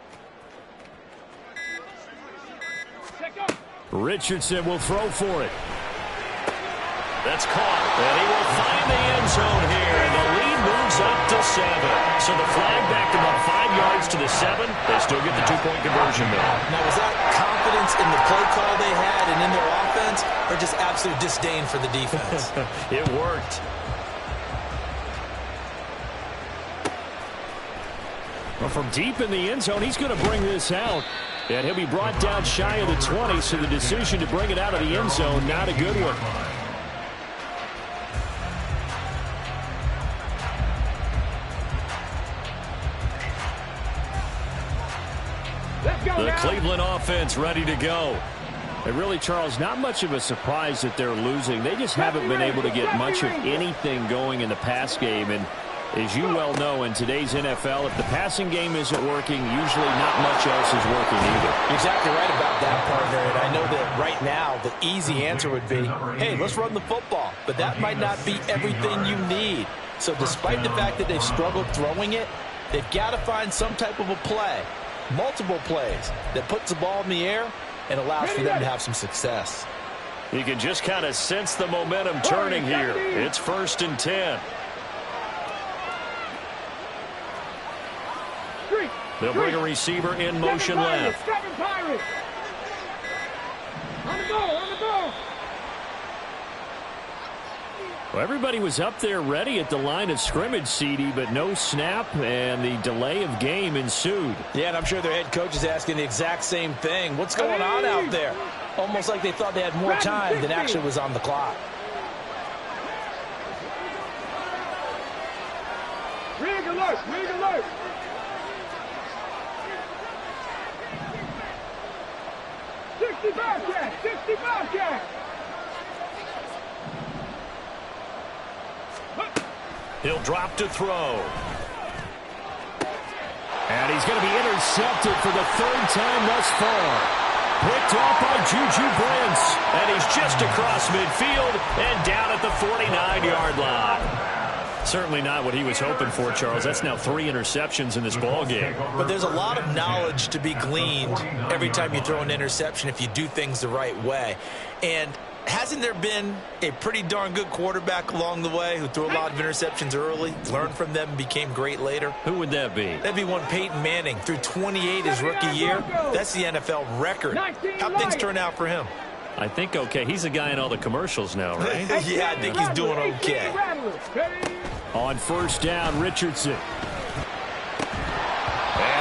Richardson will throw for it. That's caught. And he will find the end zone here. And the lead moves up to 7. So the flag back about 5 yards to the 7. They still get the 2-point conversion there. Now, was that confidence in the play call they had and in their offense, or just absolute disdain for the defense? It worked. Well, from deep in the end zone, he's going to bring this out. And he'll be brought down shy of the 20, so the decision to bring it out of the end zone, not a good one. The Cleveland offense ready to go. And really, Charles, not much of a surprise that they're losing. They just haven't been able to get much of anything going in the pass game. And as you well know, in today's NFL, if the passing game isn't working, usually not much else is working either. You're exactly right about that, partner. And I know that right now the easy answer would be, hey, let's run the football. But that might not be everything you need. So despite the fact that they've struggled throwing it, they've got to find some type of a play, multiple plays, that puts the ball in the air and allows for them to have some success. You can just kind of sense the momentum turning here. It's 1st and 10. They'll bring a receiver in motion left. On the ball, on the ball. Well, everybody was up there ready at the line of scrimmage, CD, but no snap, and the delay of game ensued. Yeah, and I'm sure their head coach is asking the exact same thing. What's going on out there? Almost like they thought they had more time than actually was on the clock. Rig alert, rig alert. Bobcat, 60 Bobcat. He'll drop to throw. And he's going to be intercepted for the 3rd time thus far. Picked off by Juju Brents. And he's just across midfield and down at the 49-yard line. Certainly not what he was hoping for, Charles. That's now 3 interceptions in this ball game. But there's a lot of knowledge to be gleaned every time you throw an interception if you do things the right way. And hasn't there been a pretty darn good quarterback along the way who threw a lot of interceptions early, learned from them, and became great later? Who would that be? That'd be one Peyton Manning. Threw 28 his rookie year. That's the NFL record. How'd things turn out for him? I think okay. He's the guy in all the commercials now, right? Yeah, I think he's doing okay. On 1st down, Richardson. And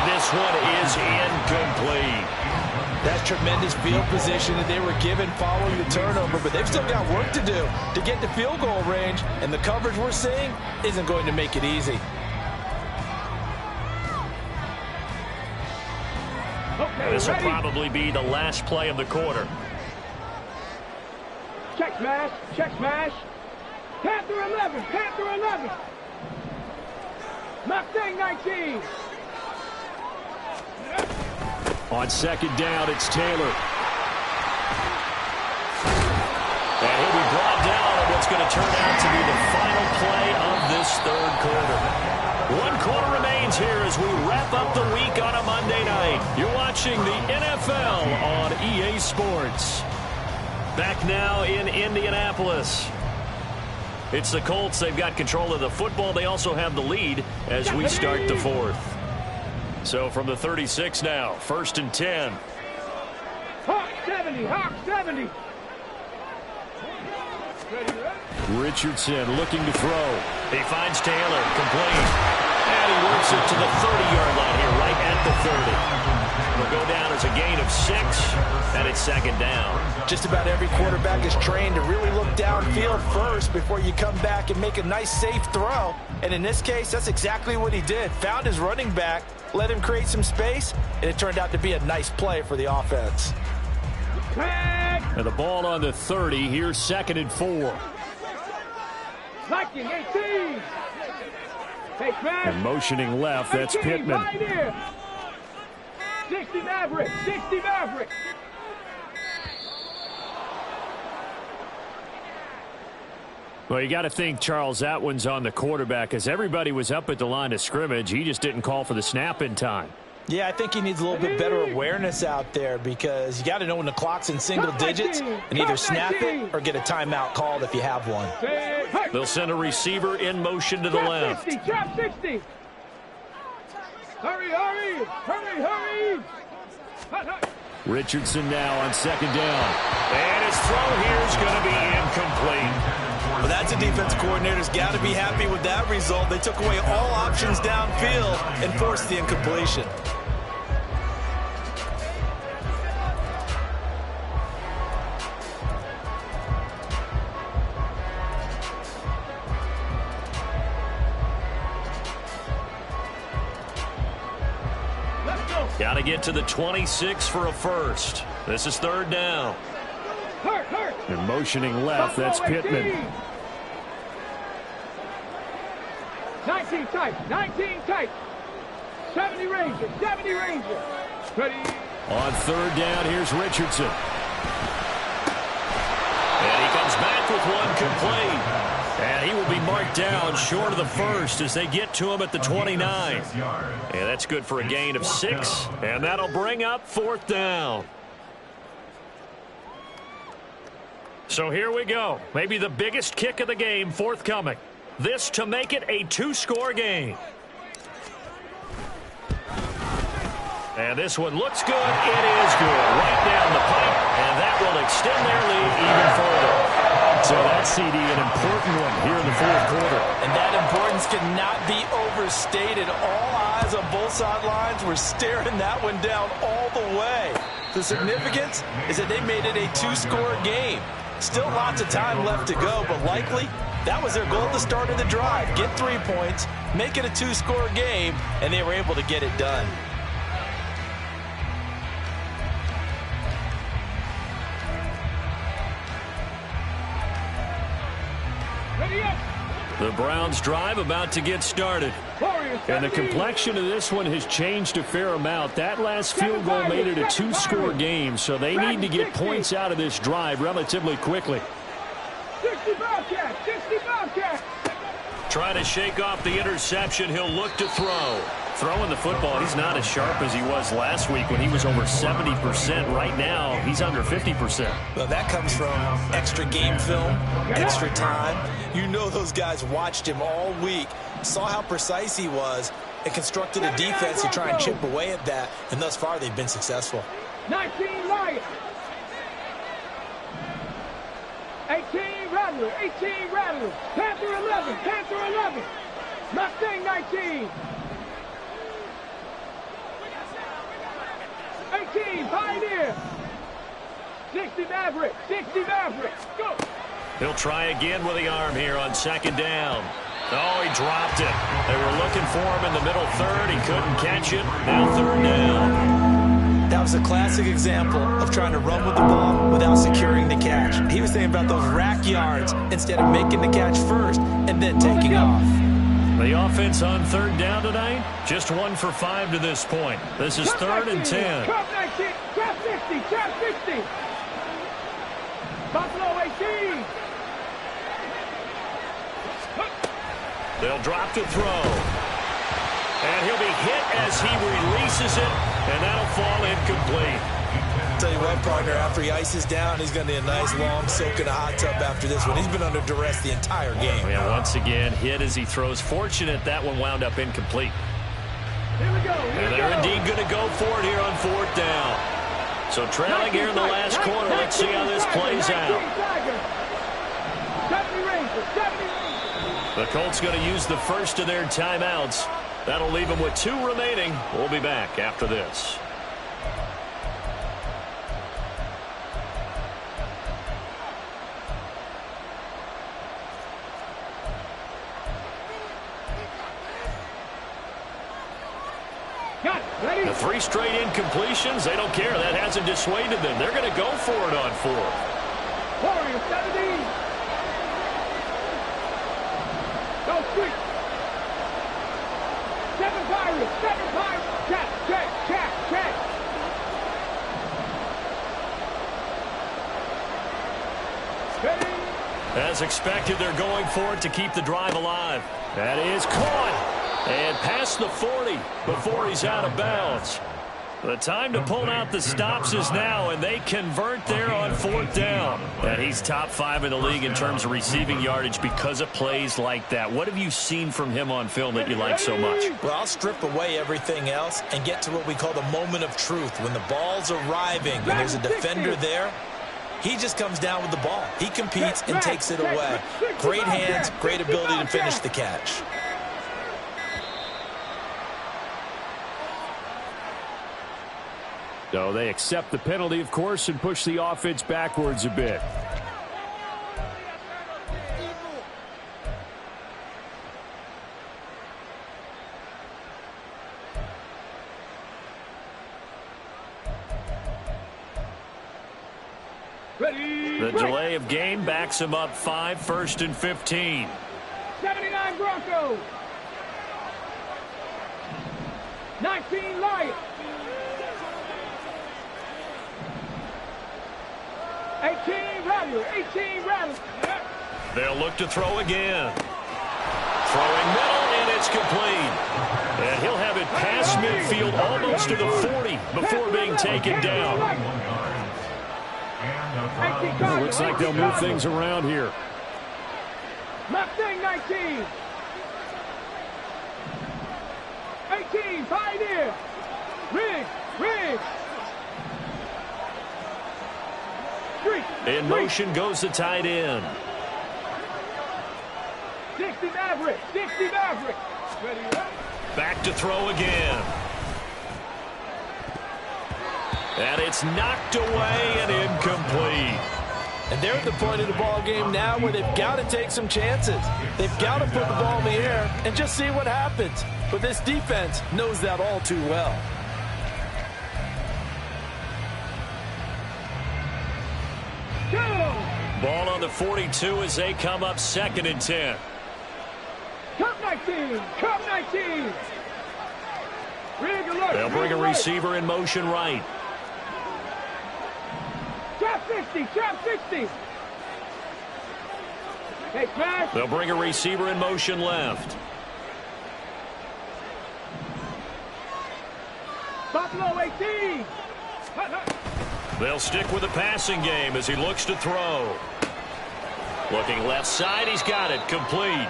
this one is incomplete. That's tremendous field position that they were given following the turnover, but they've still got work to do to get to field goal range, and the coverage we're seeing isn't going to make it easy. This will probably be the last play of the quarter. Check smash. Check smash. Panther 11. Panther 11. Mustang 19. On second down, it's Taylor. And he'll be brought down on what's going to turn out to be the final play of this third quarter. 1 quarter remains here as we wrap up the week on a Monday night. You're watching the NFL on EA Sports. Back now in Indianapolis. It's the Colts. They've got control of the football. They also have the lead as we start the fourth. So from the 36 now, 1st and 10. Hawk 70. Hawk 70. Richardson looking to throw. He finds Taylor, complete. And he works it to the 30-yard line here, right at the 30. It'll go down as a gain of 6, and it's second down. Just about every quarterback is trained to really look downfield first before you come back and make a nice, safe throw. And in this case, that's exactly what he did. Found his running back, let him create some space, and it turned out to be a nice play for the offense. And the ball on the 30. Here's 2nd and 4. Viking 18. And motioning left, that's 18, Pittman. right here. 60 Maverick. 60 Maverick. Well, you got to think, Charles, that one's on the quarterback as everybody was up at the line of scrimmage. He just didn't call for the snap in time. Yeah, I think he needs a little bit better awareness out there because you got to know when the clock's in single digits and either snap it or get a timeout called if you have one. They'll send a receiver in motion to the left. 60, trap 60. Hurry, hurry, hurry, hurry. Hut, hut. Richardson now on 2nd down. And his throw here is going to be incomplete. Well, that's a defense coordinator's got to be happy with that result. They took away all options downfield and forced the incompletion. Got to get to the 26 for a first. This is 3rd down. Hurt, hurt. And motioning left, that's Pittman. 19 tight, 19 tight. 70 Ranger, 70 Ranger. Ready. On 3rd down, here's Richardson. And he comes back with one complete. And he will be marked down short of the first as they get to him at the 29. And that's good for a gain of 6. And that'll bring up 4th down. So here we go. Maybe the biggest kick of the game forthcoming. This to make it a 2-score game. And this one looks good. It is good. Right down the pipe. And that will extend their lead even further. So that CD, an important one here in the 4th quarter. And that importance cannot be overstated. All eyes on both sidelines were staring that one down all the way. The significance is that they made it a 2-score game. Still lots of time left to go, but likely that was their goal at the start of the drive. Get 3 points, make it a 2-score game, and they were able to get it done. The Browns drive about to get started. And the complexion of this one has changed a fair amount. That last field goal made it a 2-score game, so they need to get points out of this drive relatively quickly. 60 Bobcat, 60 Bobcat. Trying to shake off the interception, he'll look to throw. Throwing the football, he's not as sharp as he was last week when he was over 70%. Right now, he's under 50%. Well, that comes from extra game film, extra time. You know those guys watched him all week, saw how precise he was, and constructed a defense to try and chip away at that, and thus far they've been successful. 19 Lions. 18 Rattler, 18 Rattler. Panther 11, Panther 11. Mustang 19. 18 Pioneer. 60 Maverick, 60 Maverick. Go. He'll try again with the arm here on 2nd down. Oh, he dropped it. They were looking for him in the middle 3rd. He couldn't catch it. Now 3rd down. That was a classic example of trying to run with the ball without securing the catch. He was thinking about those rack yards instead of making the catch first and then taking off. The offense on third down tonight, just 1 for 5 to this point. This is 3rd and 10. Trap 19, trap 60, trap 60. Buffalo 18. They'll drop to throw. And he'll be hit as he releases it, and that'll fall incomplete. Tell you what, partner, after he ices down, he's going to need a nice long soak in a hot tub after this one. He's been under duress the entire game. Yeah, once again, hit as he throws. Fortunate that one wound up incomplete. Here we go. And they're indeed going to go for it here on 4th down. So trailing here in the last quarter. Let's see how this plays out. 70 Rangers, 70 Rangers. The Colts going to use the first of their timeouts. That'll leave them with 2 remaining. We'll be back after this. The 3 straight incompletions, they don't care. That hasn't dissuaded them. They're going to go for it on 4th. Warriors 70. Go street. 7 Pirates, 7 Pirates. Check, check, check, check. Ready. As expected, they're going for it to keep the drive alive. That is caught. And past the 40 before he's out of bounds. The time to pull out the stops is now, and they convert there on 4th down. And he's top 5 in the league in terms of receiving yardage because of plays like that. What have you seen from him on film that you like so much? Well, I'll strip away everything else and get to what we call the moment of truth. When the ball's arriving and there's a defender there, he just comes down with the ball. He competes and takes it away. Great hands, great ability to finish the catch. So they accept the penalty, of course, and push the offense backwards a bit. Ready. The delay of game backs him up 5, 1st and 15. 79 Broncos. 19 Lions. 18 Rattlers, 18 Rattlers. They'll look to throw again. Throwing middle, and it's complete. And he'll have it past midfield almost to the 40 before being taken down. Looks like they'll move things around here. Mustang 19. 18, Pioneer. Riggs. In motion goes the tight end. 60 Maverick. Ready, Back to throw again. And it's knocked away and incomplete. And they're at the point of the ball game now where they've got to take some chances. They've got to put the ball in the air and just see what happens. But this defense knows that all too well. Ball on the 42 as they come up 2nd and 10. Cup 19. Rig alert. They'll bring a receiver in motion right. Trap 60. Hey, smash. They'll bring a receiver in motion left. Buffalo 18. They'll stick with the passing game as he looks to throw. Looking left side, he's got it, complete.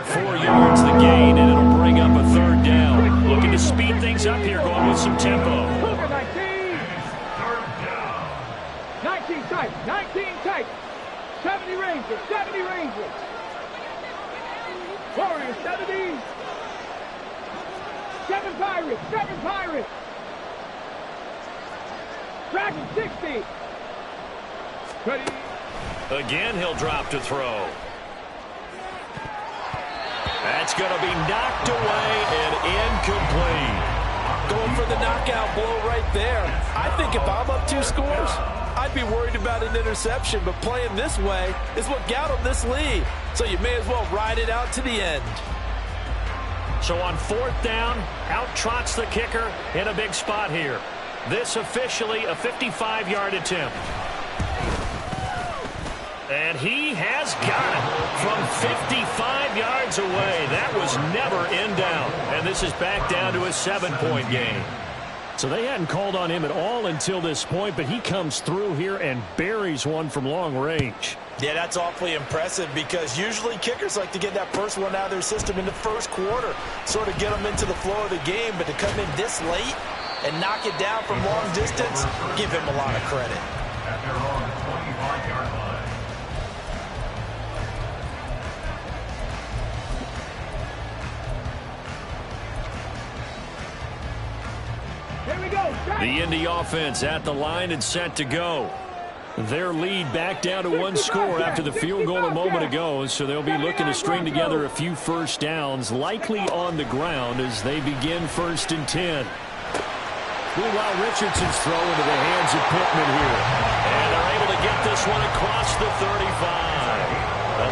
4 yards the gain, and it'll bring up a 3rd down. Looking to speed things up here, going with some tempo. 19 tight. 70 Rangers. Warriors 70. 7 Pirates. Dragon 60. Ready. Again, he'll drop to throw. That's going to be knocked away and incomplete. going for the knockout blow right there. I think if I'm up 2 scores, I'd be worried about an interception, but playing this way is what got him this lead. So you may as well ride it out to the end. So on 4th down, out trots the kicker in a big spot here. This officially a 55-yard attempt. And he has got it from 55 yards away. That was never in doubt. And this is back down to a 7-point game. So they hadn't called on him at all until this point, but he comes through here and buries one from long range. Yeah, that's awfully impressive because usually kickers like to get that first one out of their system in the first quarter, sort of get them into the flow of the game, but to come in this late and knock it down from long distance, give him a lot of credit. At their own 25-yard line. Here we go. The Indy offense at the line and set to go. Their lead back down to 1 score after the field goal a moment ago, so they'll be looking to string together a few first downs, likely on the ground as they begin 1st and 10. Meanwhile, Richardson's throw into the hands of Pittman here. And they're able to get this one across the 35.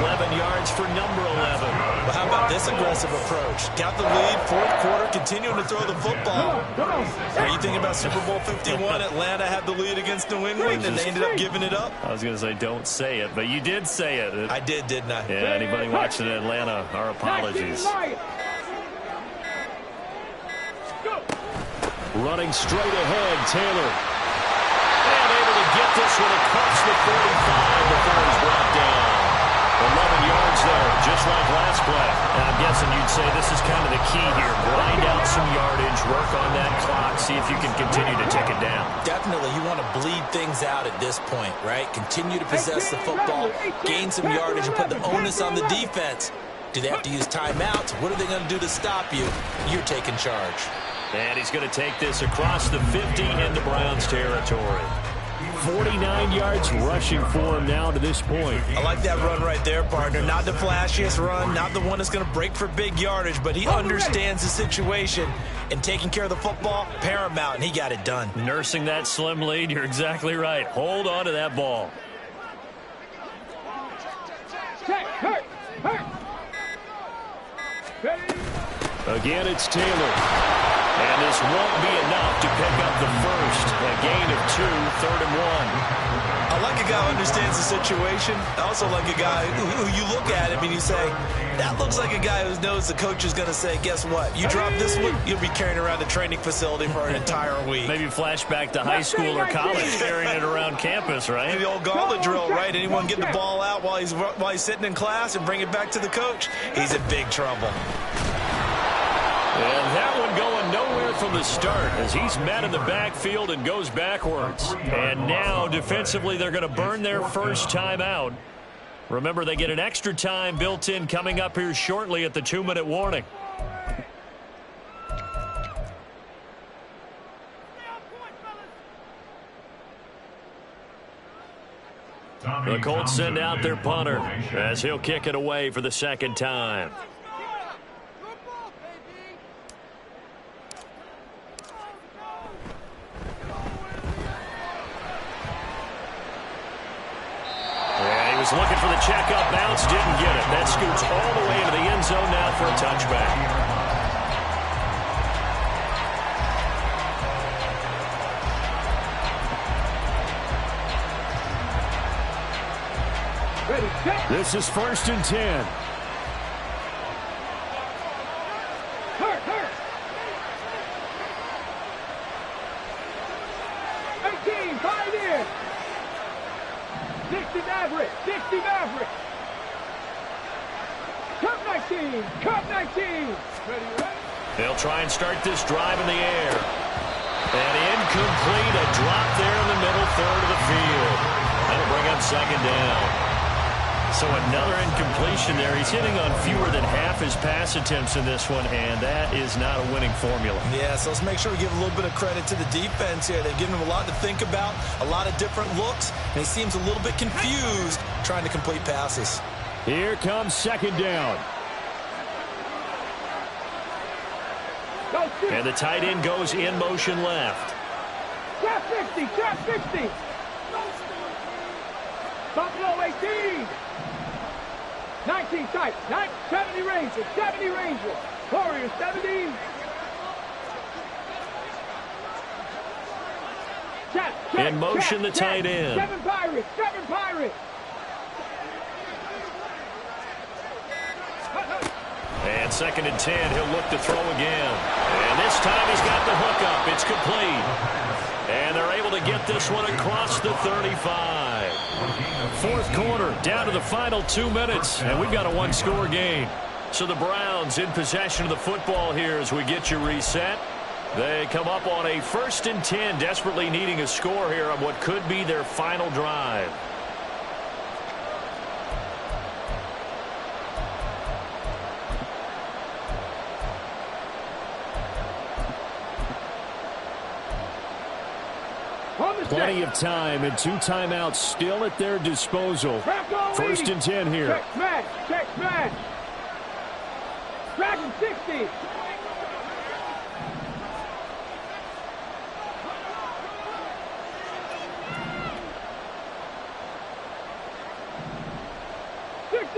11 yards for number 11. Well, how about this aggressive approach? Got the lead, 4th quarter, continuing to throw the football. What do you think about Super Bowl 51? Atlanta had the lead against New England, and they ended up giving it up. I was going to say don't say it, but you did say it. I did, didn't I? Yeah, anybody watching in Atlanta, our apologies. Running straight ahead, Taylor. And able to get this one across the 45 before he's brought down. 11 yards there, just like last play. And I'm guessing you'd say this is kind of the key here. Grind out some yardage, work on that clock, see if you can continue to tick it down. Definitely, you want to bleed things out at this point, right? Continue to possess the football, gain some yardage, and put the onus on the defense. Do they have to use timeouts? What are they going to do to stop you? You're taking charge. And he's going to take this across the 50 into Browns territory. 49 yards rushing for him now to this point. I like that run right there, partner. Not the flashiest run, not the one that's going to break for big yardage, but he understands the situation, and taking care of the football, paramount, and he got it done. Nursing that slim lead, you're exactly right. Hold on to that ball. Check, hurt. Again, it's Taylor. And this won't be enough to pick up the first. A gain of 2, 3rd and 1. I like a guy who understands the situation. I also like a guy who you look at him and you say, that looks like a guy who knows the coach is going to say, guess what? You drop this one, you'll be carrying around the training facility for an entire week. Maybe flashback to high school or college, carrying it around campus, right? The old gauntlet drill, right? Anyone get the ball out while he's sitting in class and bring it back to the coach? He's in big trouble. And that one going nowhere from the start as he's met in the backfield and goes backwards. And now defensively they're going to burn their first timeout. Remember, they get an extra time built in coming up here shortly at the 2-minute warning. The Colts send out their punter as he'll kick it away for the 2nd time. Was looking for the check-up bounce, didn't get it. That scoots all the way into the end zone now for a touchback. This is 1st and 10. Hurt. 18, 5 in. 60 Maverick. Cup 19. Ready? They'll try and start this drive in the air. And incomplete, a drop there in the middle 3rd of the field. That'll bring up 2nd down. So another incompletion there. He's hitting on fewer than half his pass attempts in this one, and that is not a winning formula. Yeah, so let's make sure we give a little bit of credit to the defense here. They've given him a lot to think about, a lot of different looks, and he seems a little bit confused trying to complete passes. Here comes 2nd down. Go shoot. And the tight end goes in motion left. Trap 60, trap 60. Buffalo 18. 19 tight, 70 Rangers, 70 Rangers. Warriors 70. Check, In motion, the tight end. 7 Pirates, 7 Pirates. And 2nd and 10, he'll look to throw again. And this time he's got the hook up. It's complete. And they're able to get this one across the 35. 4th quarter, down to the final 2 minutes. And we've got a one-score game. So the Browns in possession of the football here as we get you reset. They come up on a 1st and 10, desperately needing a score here on what could be their final drive. Plenty of time and 2 timeouts still at their disposal. 1st and 10 here. Check smash, check smash. Dragon 60.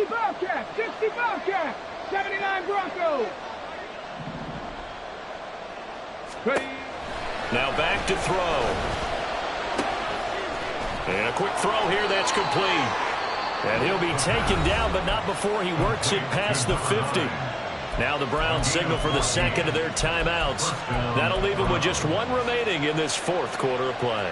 Bobcat, 60 Bobcat, 79 Broncos. Now back to throw. And a quick throw here that's complete. And he'll be taken down, but not before he works it past the 50. Now the Browns signal for the 2nd of their timeouts. That'll leave them with just 1 remaining in this 4th quarter of play.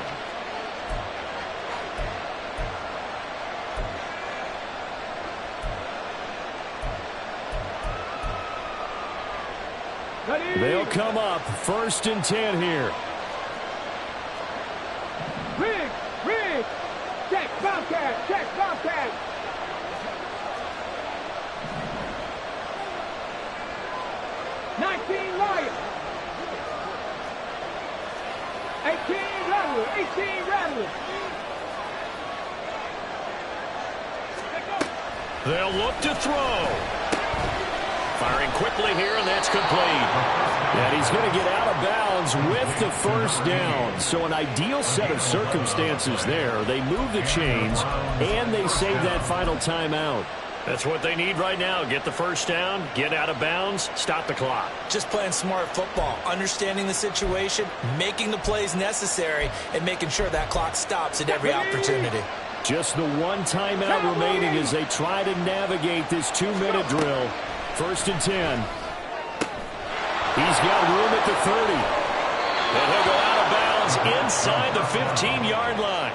They'll come up 1st and 10 here. Rig, check Bobcat, check Bobcat. Lions. 18 Rattlers. They'll look to throw. Firing quickly here, and that's complete. And he's going to get out of bounds with the 1st down. So an ideal set of circumstances there. They move the chains, and they save that final timeout. That's what they need right now. Get the 1st down, get out of bounds, stop the clock. Just playing smart football, understanding the situation, making the plays necessary, and making sure that clock stops at every opportunity. Just the 1 timeout remaining as they try to navigate this 2-minute drill. 1st and 10. He's got room at the 30. And he'll go out of bounds inside the 15-yard line.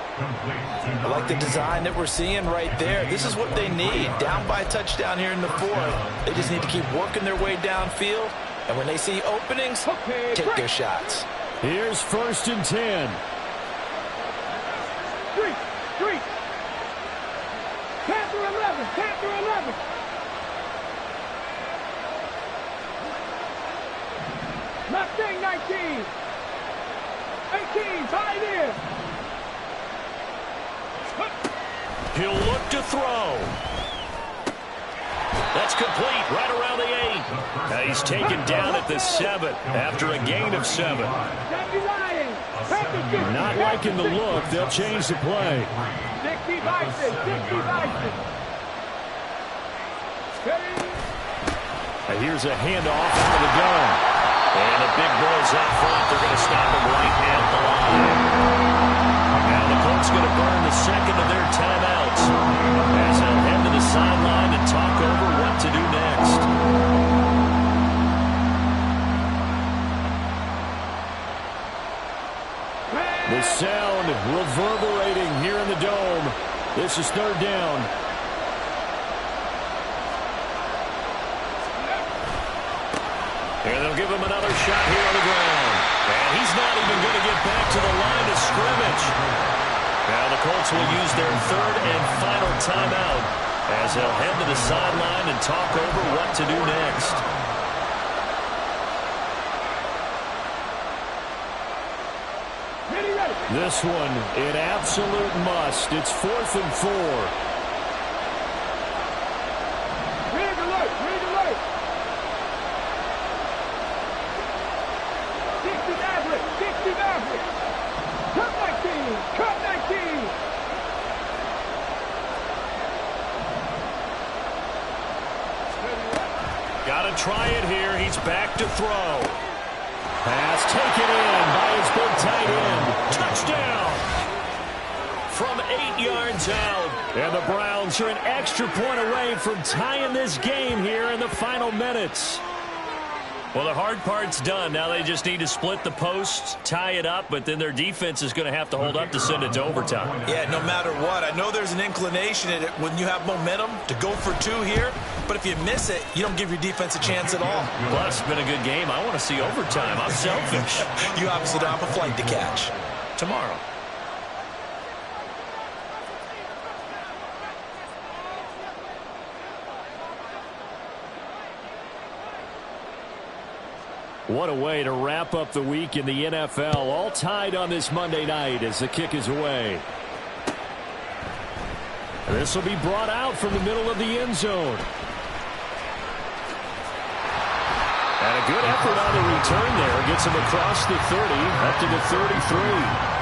I like the design that we're seeing right there. This is what they need. Down by a touchdown here in the 4th. They just need to keep working their way downfield. And when they see openings, take their shots. Here's 1st and 10. Three. Panther 11. Mustang 19. 18, Pioneer. He'll look to throw. That's complete right around the 8. Now he's taken down at the 7 after a gain of 7. Not liking the look. They'll change the play. 60 Bison. Now here's a handoff out of the gun. And the big boys out front, they're going to stop him right at the line. Now the Colts going to burn the 2nd of their timeouts as they'll head to the sideline and talk over what to do next. The sound reverberating here in the dome. This is 3rd down. And they'll give him another shot here on the ground. And he's not even going to get back to the line of scrimmage. Now the Colts will use their 3rd and final timeout as they'll head to the sideline and talk over what to do next. This one, an absolute must. It's 4th and 4. Rig alert. try it here. He's back to throw. Pass taken in by his big tight end. Touchdown! From 8 yards out. And the Browns are an extra point away from tying this game here in the final minutes. Well, the hard part's done. Now they just need to split the posts, tie it up, but then their defense is going to have to hold up to send it to overtime. Yeah, no matter what. I know there's an inclination in it when you have momentum to go for 2 here, but if you miss it, you don't give your defense a chance at all. Plus, it's been a good game. I want to see overtime. I'm selfish. You obviously don't have a flight to catch. Tomorrow. What a way to wrap up the week in the NFL. All tied on this Monday night as the kick is away. This will be brought out from the middle of the end zone. And a good effort on the return there. Gets him across the 30, up to the 33.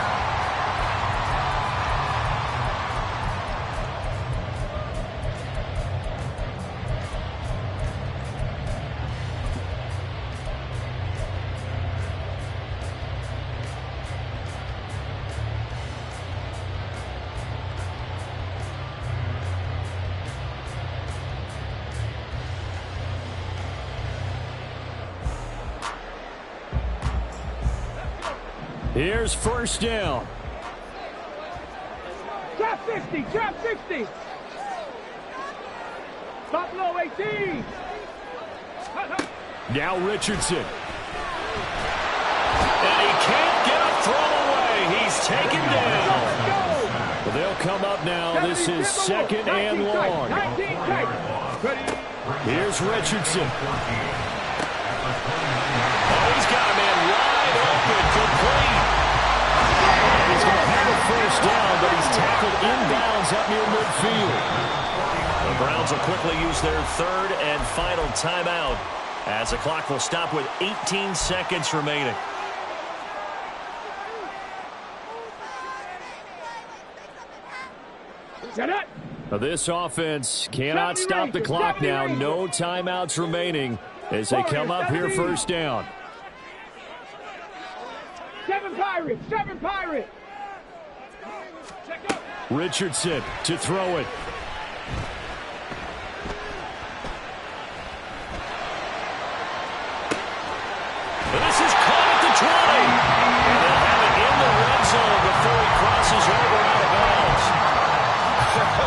Here's first down. Drop 60, drop 60. Buffalo 18. Now Richardson. And he can't get a throw away. He's taken down. Well, they'll come up now. This is second and long. Here's Richardson. Oh, he's got a man wide open, complete. He's going to have a first down, but he's tackled inbounds up near midfield. The Browns will quickly use their third and final timeout as the clock will stop with 18 seconds remaining. Now this offense cannot stop the clock now. No timeouts remaining as they come up here first down. 7 Pirates, 7 Pirates. Richardson to throw it. This is caught at the 20. And they'll have it in the red zone before he crosses over out of bounds.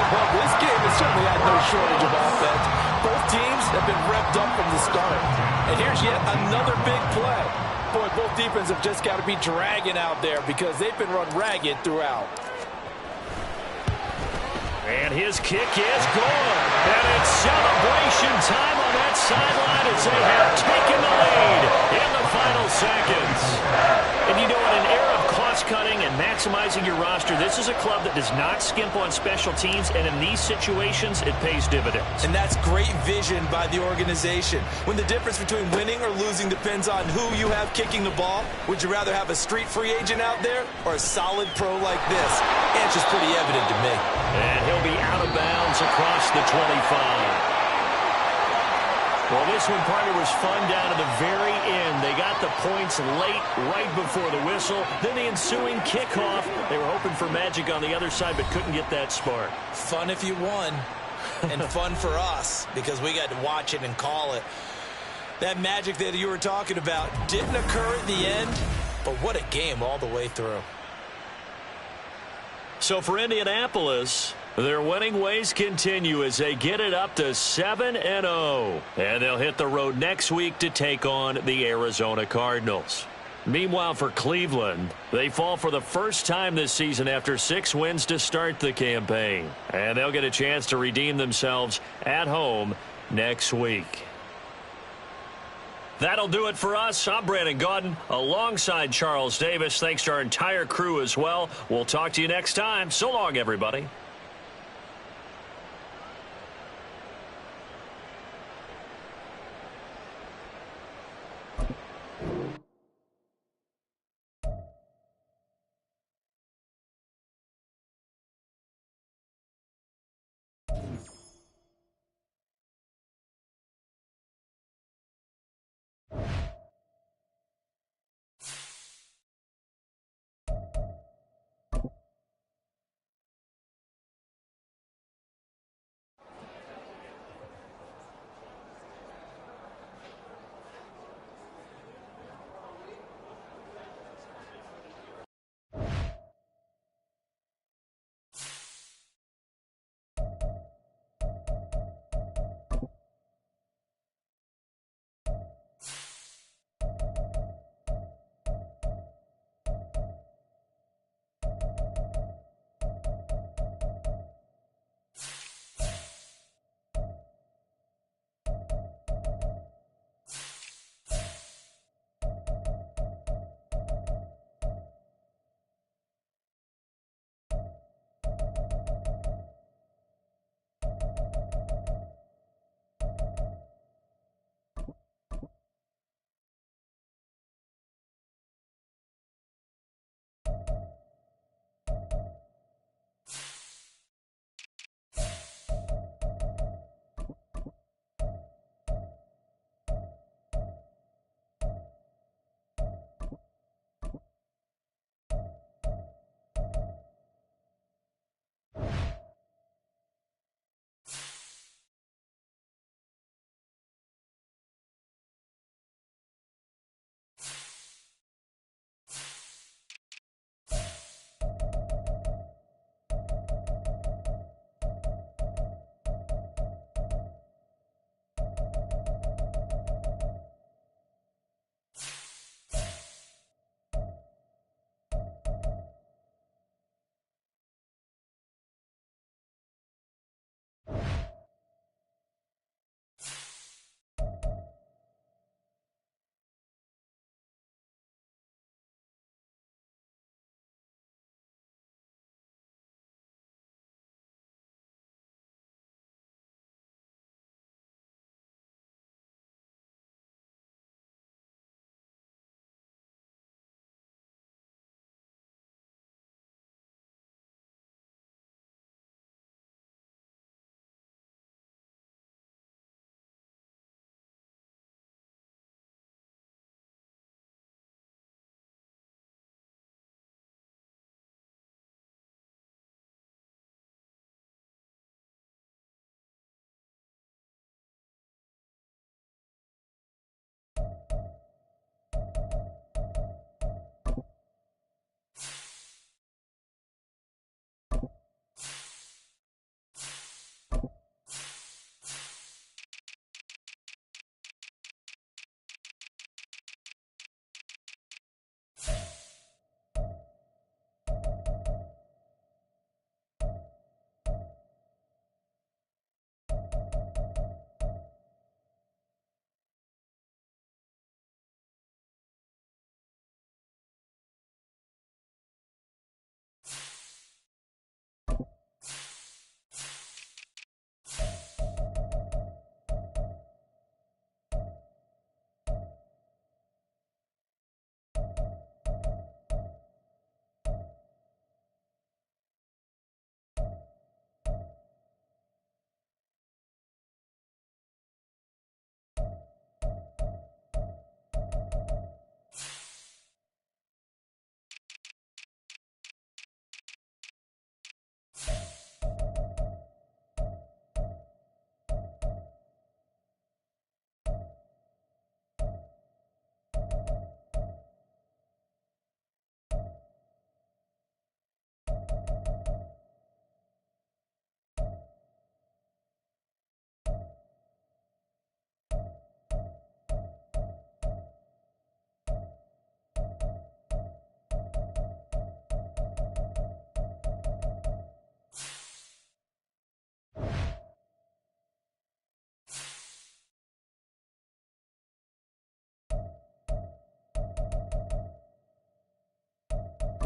Well, this game has certainly had no shortage of offense. Both teams have been revved up from the start. And here's yet another big play. Boy, both defenses have just got to be dragging out there because they've been run ragged throughout. And his kick is good. And it's celebration time on that sideline as they have taken the lead in the final seconds. And you know, in an era of cost-cutting and maximizing your roster, this is a club that does not skimp on special teams, and in these situations, it pays dividends. And that's great vision by the organization. When the difference between winning or losing depends on who you have kicking the ball, would you rather have a street free agent out there or a solid pro like this? The answer's pretty evident to me. And he'll be out of bounds across the 25. Well, this one, partner, was fun down to the very end. They got the points late, right before the whistle. Then the ensuing kickoff. They were hoping for magic on the other side, but couldn't get that spark. Fun if you won, and fun for us because we got to watch it and call it. That magic that you were talking about didn't occur at the end, but what a game all the way through. So for Indianapolis, their winning ways continue as they get it up to 7-0. And they'll hit the road next week to take on the Arizona Cardinals. Meanwhile, for Cleveland, they fall for the first time this season after 6 wins to start the campaign. And they'll get a chance to redeem themselves at home next week. That'll do it for us. I'm Brandon Gaudin alongside Charles Davis. Thanks to our entire crew as well. We'll talk to you next time. So long, everybody.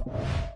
down.